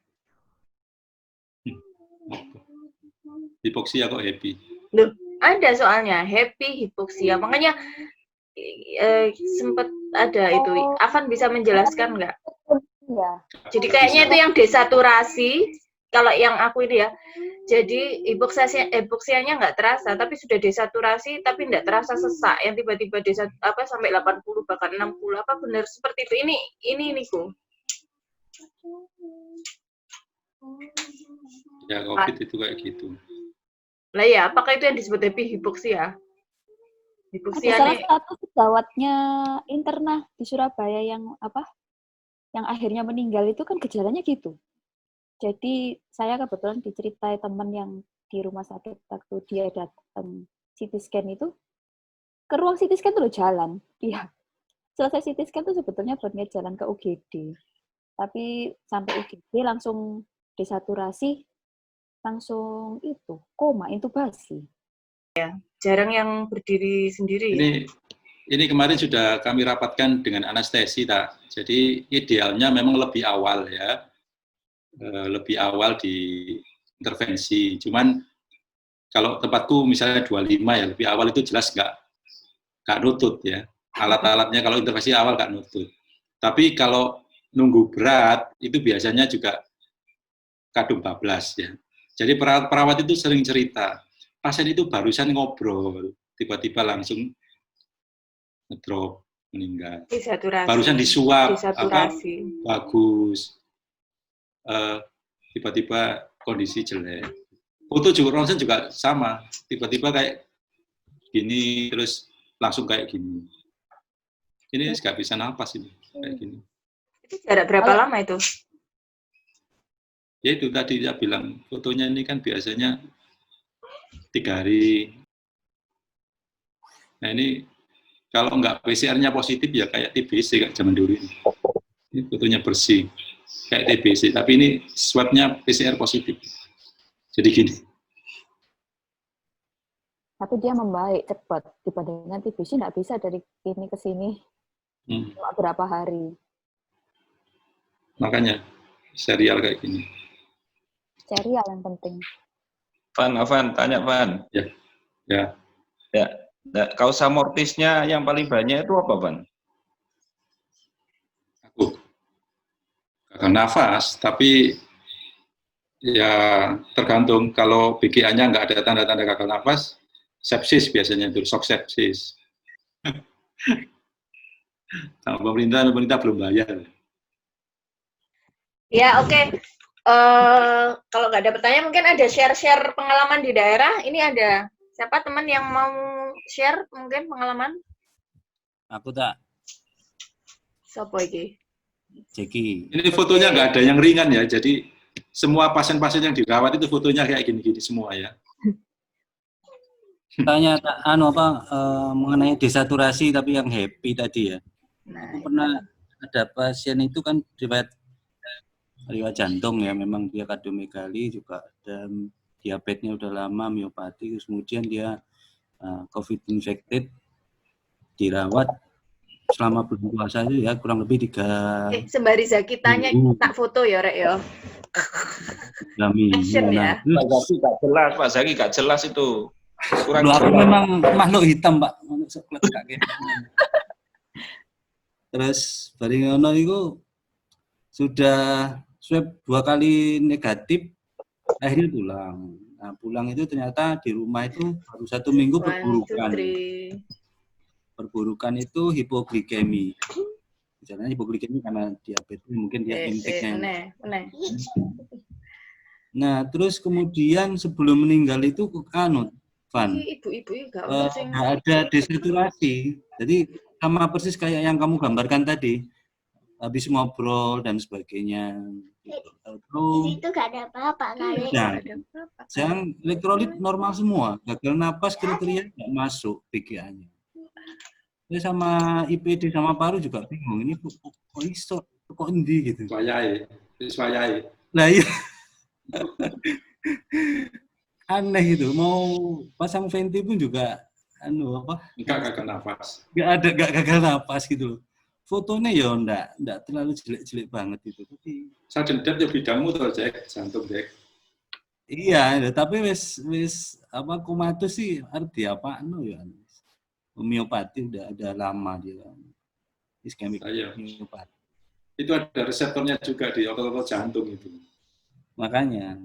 Hipoksia kok happy? Loh, ada soalnya happy hipoksia. Makanya sempat ada itu. Afan bisa menjelaskan nggak? Iya. Jadi kayaknya itu yang desaturasi. Kalau yang aku ini ya, jadi hipoksianya nggak terasa, tapi sudah desaturasi, tapi nggak terasa sesak. Yang tiba-tiba sampai 80 bahkan 60 apa benar seperti itu? Ini ku. Ya COVID itu kayak gitu. Lah ya, apakah itu yang disebut happy hipoksia? Hipoksia ada salah satu sejawatnya interna di Surabaya yang akhirnya meninggal itu kan gejalanya gitu. Jadi saya kebetulan diceritai teman yang di rumah sakit waktu dia datang CT scan itu, ke ruang CT scan tuh jalan. Iya. Selesai CT scan tuh sebetulnya buat niat jalan ke UGD. Tapi sampai UGD langsung desaturasi, langsung itu koma, intubasi. Ya, jarang yang berdiri sendiri. Ini kemarin sudah kami rapatkan dengan anestesi, tak. Jadi idealnya memang lebih awal ya, lebih awal di intervensi. Cuman kalau tempatku misalnya 25 ya, lebih awal itu jelas nggak nutut ya. Alat-alatnya kalau intervensi awal nggak nutut. Tapi kalau nunggu berat itu biasanya juga kadung bablas ya. Jadi perawat itu sering cerita, pasien itu barusan ngobrol, tiba-tiba langsung ngedrop, meninggal. Barusan disuap, bagus, tiba-tiba kondisi jelek. Foto juga ronsen juga sama, tiba-tiba kayak gini, terus langsung kayak gini. Ini nggak bisa napas ini, kayak gini. Itu jarak berapa lama itu? Ya itu tadi saya bilang, fotonya ini kan biasanya 3 hari. Nah ini kalau nggak PCR-nya positif ya kayak TBC kayak zaman dulu ini. Ini fotonya bersih, kayak TBC. Tapi ini swab-nya PCR positif. Jadi gini. Tapi dia membaik cepat dibandingkan TBC nggak bisa dari sini ke sini cuma berapa hari. Makanya serial kayak gini. Serial yang penting. Van, tanya Van. Ya. Nah, kausa mortisnya yang paling banyak itu apa, Van? Aku gagal nafas, tapi ya tergantung. Kalau BGA-nya nggak ada tanda-tanda gagal nafas, sepsis biasanya itu, shock sepsis. Sama pemerintah belum bayar. Ya, oke. Kalau nggak ada pertanyaan, mungkin ada share-share pengalaman di daerah. Ini ada siapa teman yang mau share mungkin pengalaman? Aku tak. Sopo iki? Jeki. Ini fotonya nggak ada yang ringan ya, jadi semua pasien-pasien yang dirawat itu fotonya kayak gini-gini semua ya. Tanya mengenai desaturasi tapi yang happy tadi ya. Aku pernah ada pasien itu kan riwayat jantung ya, memang dia kardiomegali, juga ada diabetesnya udah lama, miopati, terus kemudian dia COVID infected, dirawat selama bulan puasa itu ya kurang lebih 3 sembari Zaki tanya tak foto ya Rek ya. Action ya. Pak Zaki gak jelas itu. Kurang aku jelas. memang makhluk hitam Pak. Terus bareng ngono itu sudah swab 2 kali negatif, akhirnya pulang. Nah, pulang itu ternyata di rumah itu baru 1 minggu perburukan. Perburukan itu hipoglikemi. Misalnya hipoglikemi karena diabetes, mungkin dia inteknya. Nah, terus kemudian sebelum meninggal itu Van, ada desaturasi. Jadi sama persis kayak yang kamu gambarkan tadi. Habis ngobrol dan sebagainya. Di situ gak ada apa-apa kali. Yang elektrolit normal semua. Gagal napas kriteria nggak masuk PGA-nya. Ini sama IPD sama paru juga bingung. Ini kok iso, kok endi gitu. Swayai. Lah iya. Aneh itu. Mau pasang venti pun juga Enggak gagal nafas. Enggak gagal napas gitu. Fotonya ya enggak terlalu jelek-jelek banget itu. Tapi Sudden death ya bidangmu tuh, Jack, jantung, Jack. Iya, tapi wis komatus sih arti apa ya. Homeopati udah lama dia. Iskemik homeopati. Itu ada reseptornya juga di otot-otot jantung itu. Makanya.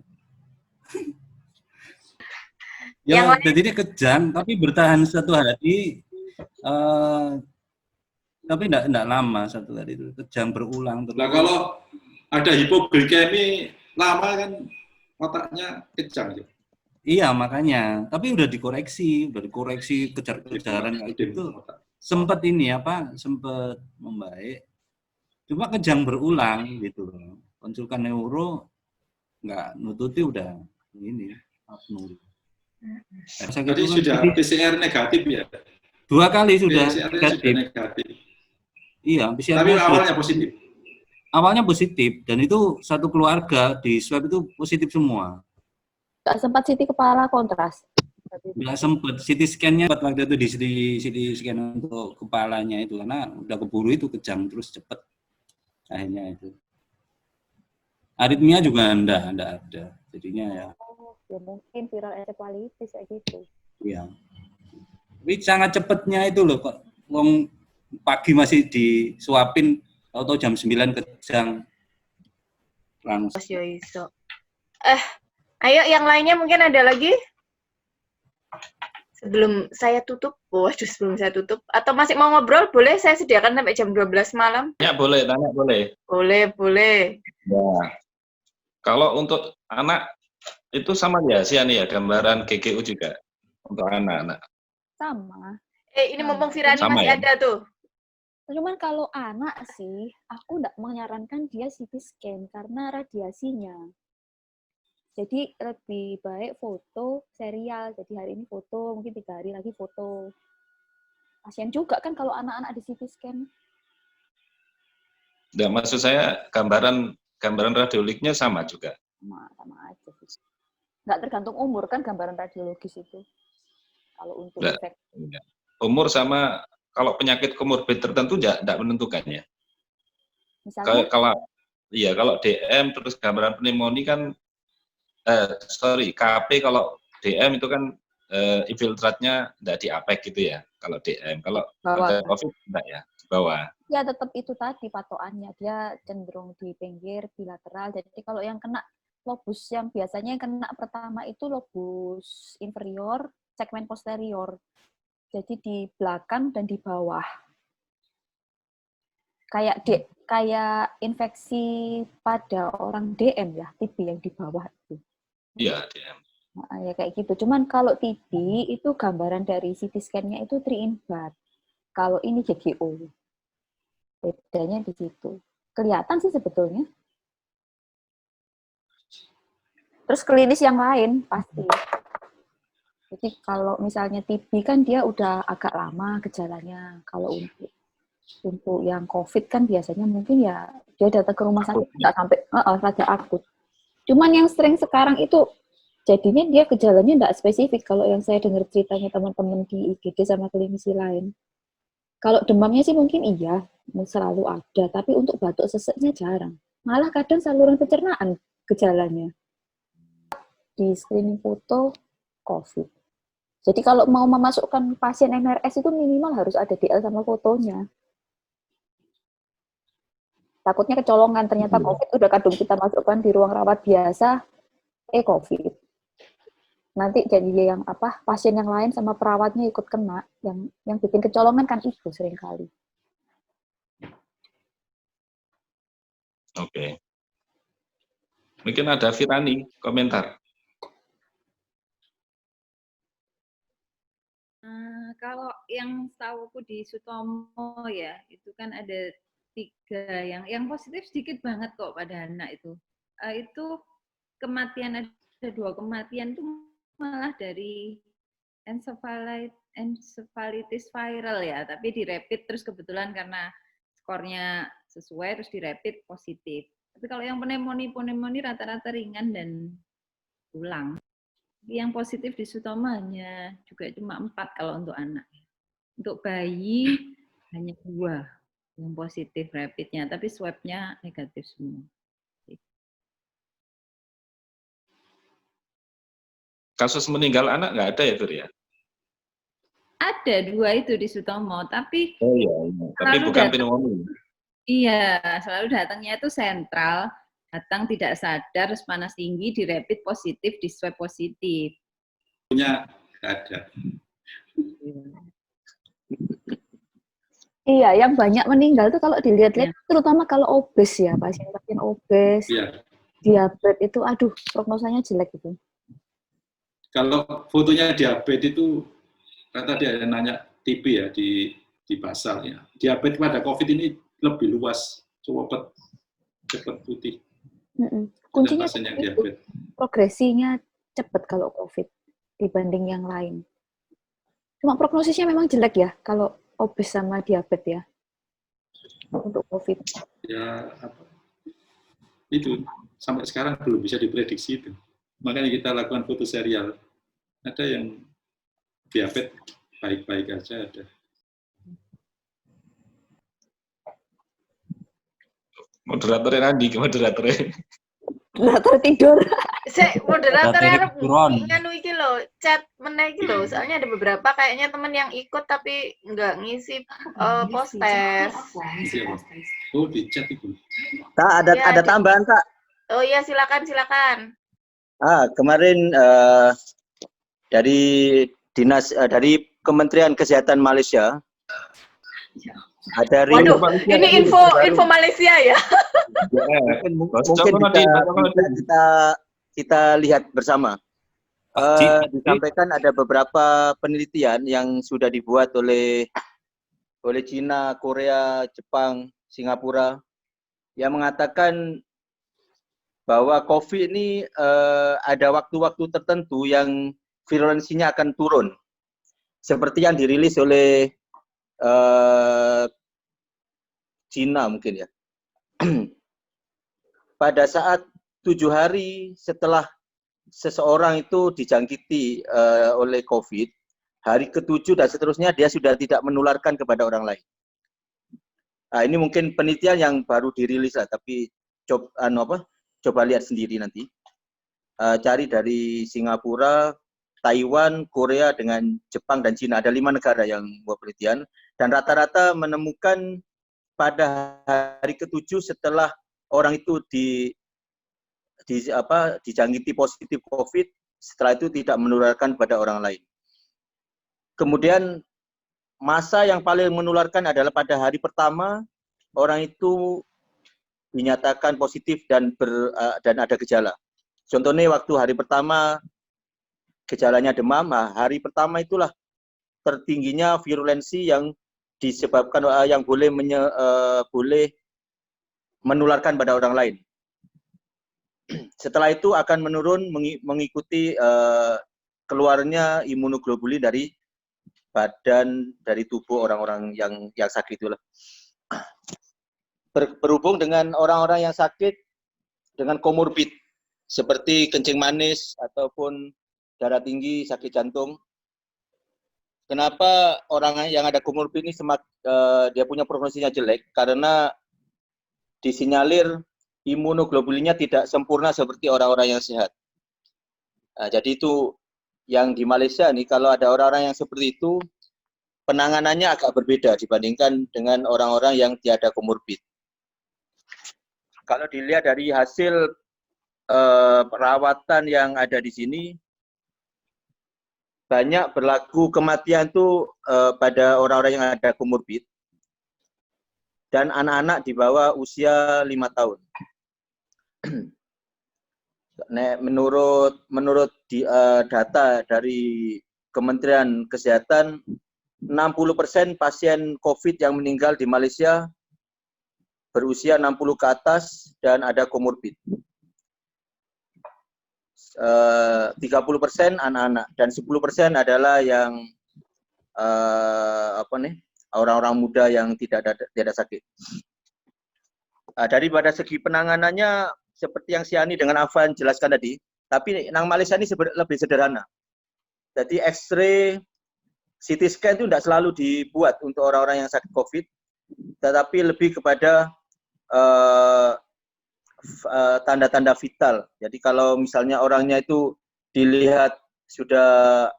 Ya, jadi dia kejang, tapi bertahan 1 hari. Tapi enggak lama 1 hari itu. Kejang berulang terus. Nah, kalau ada hipoglikemi lama kan otaknya kejang ya. Iya, makanya. Tapi udah dikoreksi kejar-kejaran kayak gitu. Sempat membaik. Cuma kejang berulang gitu loh. Konsulkan neuro nggak nututi udah ini apnu. Jadi sudah PCR negatif ya? 2 kali sudah negatif. Iya, PCR. Tapi awalnya positif. Awalnya positif dan itu satu keluarga di swab itu positif semua. Nggak sempat CT kepala kontras. Nggak sempat CT scan-nya waktu itu di CT scan untuk kepalanya itu karena udah keburu itu kejang terus cepet akhirnya itu. Aritmia juga enggak ada. Jadinya ya. Ya mungkin viral encephalitis kayak gitu. Iya. Tapi sangat cepatnya itu loh kok. Wong pagi masih disuapin atau jam 9 kejang. Langsung. Ayo yang lainnya mungkin ada lagi? Sebelum saya tutup. Atau masih mau ngobrol? Boleh, saya sediakan sampai jam 12 malam. Ya, boleh. Tanya boleh. Boleh. Ya. Kalau untuk anak, itu sama ya, Siani ya, gambaran GGU juga untuk anak-anak? Sama. Ini mumpung Firani masih ya? ada tuh. Cuman kalau anak sih, aku nggak menyarankan dia CT scan karena radiasinya. Jadi lebih baik foto serial. Jadi hari ini foto, mungkin 3 hari lagi foto. Pasien juga kan kalau anak-anak di CT scan. Nah, maksud saya gambaran radioliknya sama juga. Sama aja sih. Nggak tergantung umur kan gambaran radiologis itu. Kalau untuk efek. Umur sama kalau penyakit komorbid tertentu enggak menentukan ya. Misalnya kalau DM terus gambaran pneumonia kan KP kalau DM itu kan infiltratnya enggak di apek gitu ya. Kalau DM, kalau ada COVID enggak ya, di bawah. Ya tetap itu tadi patokannya, dia cenderung di pinggir bilateral. Jadi kalau yang kena lobus yang biasanya yang kena pertama itu lobus inferior, segmen posterior. Jadi di belakang dan di bawah. Kayak infeksi pada orang DM ya, TB yang di bawah itu. Iya, DM. Nah, ya kayak gitu. Cuman kalau TB itu gambaran dari CT scan-nya itu 3 in 1. Kalau ini GGO. Bedanya di situ. kelihatan sih sebetulnya. Terus klinis yang lain pasti. Jadi kalau misalnya TB kan dia udah agak lama gejalanya. Kalau untuk yang COVID kan biasanya mungkin ya dia datang ke rumah sakit nggak sampai rada akut. Cuman yang sering sekarang itu jadinya dia gejalanya nggak spesifik. Kalau yang saya dengar ceritanya teman-teman di IGD sama klinisi lain. Kalau demamnya sih mungkin iya, selalu ada. Tapi untuk batuk seseknya jarang. Malah kadang saluran pencernaan gejalanya. Di screening foto COVID. Jadi kalau mau memasukkan pasien MRS itu minimal harus ada DL sama fotonya. Takutnya kecolongan, ternyata COVID udah kadung kita masukkan di ruang rawat biasa, COVID. Nanti jadi yang pasien yang lain sama perawatnya ikut kena, yang bikin kecolongan kan itu seringkali. Oke. Mungkin ada Firani komentar. Kalau yang tahuku di Sutomo ya, itu kan ada 3 yang positif sedikit banget kok pada anak itu. Itu kematian ada 2 kematian itu malah dari encephalitis viral ya, tapi di rapid terus kebetulan karena skornya sesuai terus di rapid positif. Tapi kalau yang pneumonia rata-rata ringan dan pulang. Yang positif di Sutomo hanya juga cuma 4 kalau untuk anak. Untuk bayi hanya 2 yang positif rapidnya, tapi swab-nya negatif semua. Kasus meninggal anak nggak ada ya, Fir ya? Ada 2 itu di Sutomo, tapi tapi bukan pneumonia. Iya, selalu datangnya itu sentral, datang tidak sadar, terus panas tinggi, di rapid positif, di swab positif. Punya ada. Iya, yang banyak meninggal itu kalau dilihat-lihat, terutama kalau obes ya, pasien-pasien obes, diabetes itu, aduh, prognosanya jelek itu. Kalau fotonya diabetes itu, kata dia nanya TB ya di basal ya. Diabetes pada COVID ini lebih luas, cepat putih. Kuncinya itu, progresinya cepat kalau COVID dibanding yang lain. Cuma prognosisnya memang jelek ya kalau obes sama diabetes ya untuk COVID. Ya itu sampai sekarang belum bisa diprediksi itu. Makanya kita lakukan foto serial. Ada yang diabetes baik-baik aja ada. Moderator Randi, moderator tidur. Moderator nganu iki lho, chat meneh iki lho, soalnya ada beberapa kayaknya teman yang ikut tapi nggak ngisi poster. Oh, di chat itu. Kak, ada tambahan, Kak. Oh iya, silakan. Kemarin dari dari Kementerian Kesehatan Malaysia ada ini info Malaysia ya. Mungkin bisa kita lihat bersama. Disampaikan ada beberapa penelitian yang sudah dibuat oleh Cina, Korea, Jepang, Singapura yang mengatakan bahwa COVID ini ada waktu-waktu tertentu yang virulensinya akan turun. Seperti yang dirilis oleh Cina mungkin ya. Pada saat 7 hari setelah seseorang itu dijangkiti oleh COVID, hari ke-7 dan seterusnya dia sudah tidak menularkan kepada orang lain. Nah, ini mungkin penelitian yang baru dirilis lah, tapi coba lihat sendiri nanti. Cari dari Singapura, Taiwan, Korea, dengan Jepang dan Cina. Ada 5 negara yang buat penelitian. Dan rata-rata menemukan pada hari ke-7 setelah orang itu dijangkiti positif COVID, setelah itu tidak menularkan pada orang lain. Kemudian masa yang paling menularkan adalah pada hari pertama orang itu dinyatakan positif dan ada gejala. Contohnya waktu hari pertama gejalanya demam, hari pertama itulah tertingginya virulensi yang disebabkan yang boleh menularkan pada orang lain. Setelah itu akan menurun mengikuti keluarnya imunoglobulin dari badan, dari tubuh orang-orang yang sakit itulah. Berhubung dengan orang-orang yang sakit dengan komorbid seperti kencing manis ataupun darah tinggi, sakit jantung. Kenapa orang yang ada komorbid ini dia punya prognosinya jelek? Karena disinyalir imunoglobulinnya tidak sempurna seperti orang-orang yang sehat. Nah, jadi itu yang di Malaysia nih, kalau ada orang-orang yang seperti itu, penanganannya agak berbeda dibandingkan dengan orang-orang yang tiada komorbid. Kalau dilihat dari hasil perawatan yang ada di sini, banyak berlaku kematian itu pada orang-orang yang ada komorbid dan anak-anak di bawah usia 5 tahun. Menurut data dari Kementerian Kesehatan, 60% pasien COVID yang meninggal di Malaysia berusia 60 ke atas dan ada komorbid. 30% anak-anak dan 10% adalah yang orang-orang muda yang tidak sakit. Daripada segi penanganannya seperti yang Siani dengan Afan jelaskan tadi, tapi nang Malaysia ini lebih sederhana. Jadi X-ray, CT scan itu tidak selalu dibuat untuk orang-orang yang sakit COVID, tetapi lebih kepada tanda-tanda vital. Jadi kalau misalnya orangnya itu dilihat sudah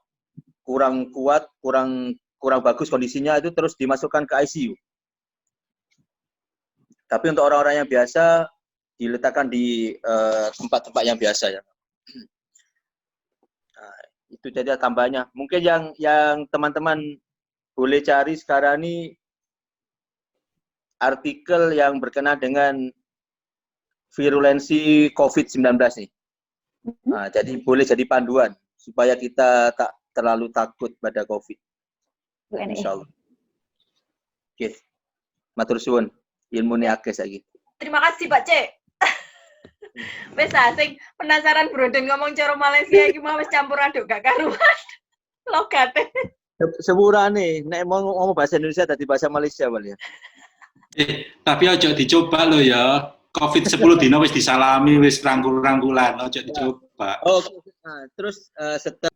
kurang kuat, kurang bagus kondisinya, itu terus dimasukkan ke ICU. Tapi untuk orang-orang yang biasa diletakkan di tempat-tempat yang biasa ya. Nah, itu jadi tambahnya. Mungkin yang teman-teman boleh cari sekarang ini artikel yang berkenaan dengan virulensi COVID-19 nih. Nah, jadi boleh jadi panduan supaya kita tak terlalu takut pada COVID. Insyaallah. Oke. Matur suwun. Ilmune akeh saiki. Terima kasih Pak Cek. Wes asing penasaran Broden ngomong cara Malaysia iki mau wis campur aduk gak karuan. Logate. Sepurane nek mau ngomong bahasa Indonesia tadi bahasa Malaysia ya. Tapi ojo dicoba lo ya. COVID 10 dino wis disalami, wis rangkul-rangkulan, ojo dicoba. Oke. Nah, terus setelah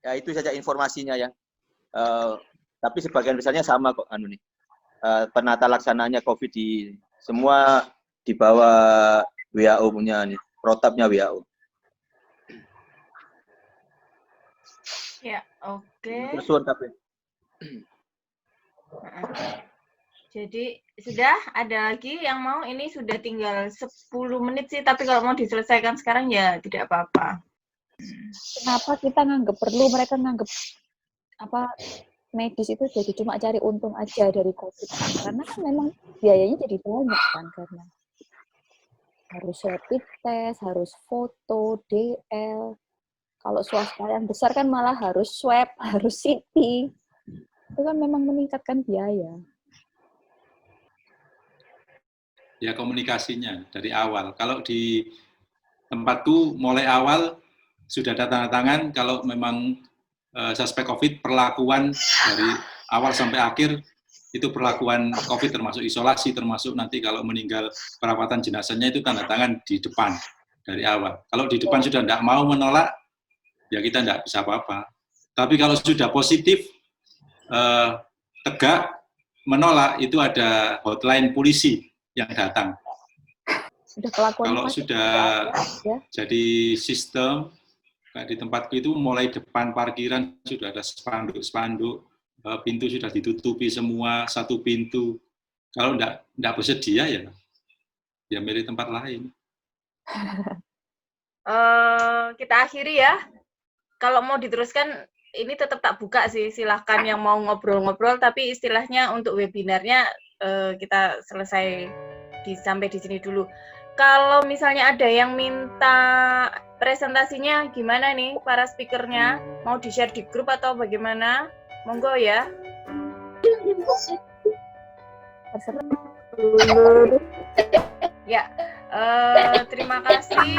ya itu saja informasinya ya. Tapi sebagian besarnya sama kok anu nih. Penata laksananya COVID di semua di bawah WHO punya nih, protapnya WHO. Ya, oke. Terus tapi. Jadi sudah ada lagi yang mau, ini sudah tinggal 10 menit sih, tapi kalau mau diselesaikan sekarang ya tidak apa-apa. Kenapa kita nganggap perlu, mereka nganggap apa medis itu jadi cuma cari untung aja dari COVID kan? Karena kan memang biayanya jadi banyak kan, karena harus rapid test, harus foto, DL. Kalau swasta yang besar kan malah harus swab, harus CT. Itu kan memang meningkatkan biaya. Ya komunikasinya dari awal. Kalau di tempatku mulai awal sudah ada tanda tangan kalau memang suspek COVID, perlakuan dari awal sampai akhir itu perlakuan COVID termasuk isolasi, termasuk nanti kalau meninggal perawatan jenazahnya itu tanda tangan di depan dari awal. Kalau di depan sudah tidak mau menolak, ya kita tidak bisa apa-apa. Tapi kalau sudah positif, tegak menolak, itu ada hotline polisi yang datang. Kalau sudah ya. Jadi sistem kayak di tempatku itu mulai depan parkiran sudah ada spanduk-spanduk, pintu sudah ditutupi semua, satu pintu. Kalau enggak bersedia ya milih tempat lain. Kita akhiri ya. Kalau mau diteruskan ini tetap tak buka sih, silahkan yang mau ngobrol-ngobrol, tapi istilahnya untuk webinarnya kita selesai sampai di sini dulu. Kalau misalnya ada yang minta presentasinya gimana nih para speakernya, mau di-share di grup atau bagaimana? Monggo ya. Ya, terima kasih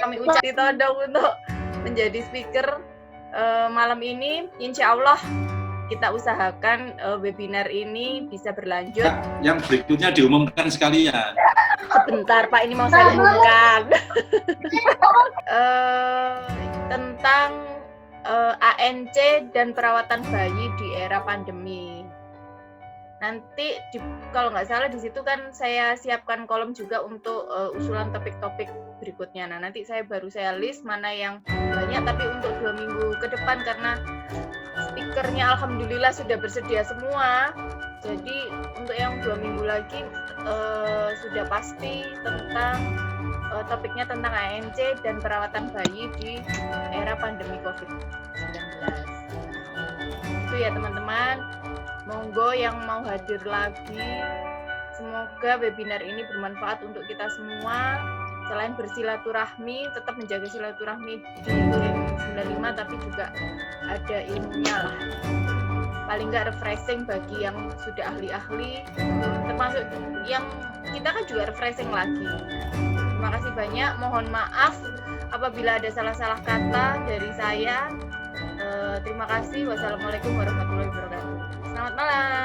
kami ucapkan Todong untuk menjadi speaker malam ini. Insya Allah kita usahakan webinar ini bisa berlanjut. Yang berikutnya diumumkan sekalian. Sebentar Pak, ini mau saya umumkan. Tentang ANC dan perawatan bayi di era pandemi. Nanti kalau nggak salah di situ kan saya siapkan kolom juga untuk usulan topik-topik berikutnya. Nah nanti saya list mana yang banyak, tapi untuk 2 minggu ke depan karena speakernya alhamdulillah sudah bersedia semua. Jadi untuk yang 2 minggu lagi sudah pasti tentang topiknya tentang ANC dan perawatan bayi di era pandemi COVID-19. Itu ya teman-teman. Monggo yang mau hadir lagi, semoga webinar ini bermanfaat untuk kita semua. Selain bersilaturahmi, tetap menjaga silaturahmi di Gen 95, tapi juga ada ilmunya lah. Paling nggak refreshing bagi yang sudah ahli-ahli, termasuk yang kita kan juga refreshing lagi. Terima kasih banyak, mohon maaf apabila ada salah-salah kata dari saya. Terima kasih. Wassalamualaikum warahmatullahi wabarakatuh. Selamat malam.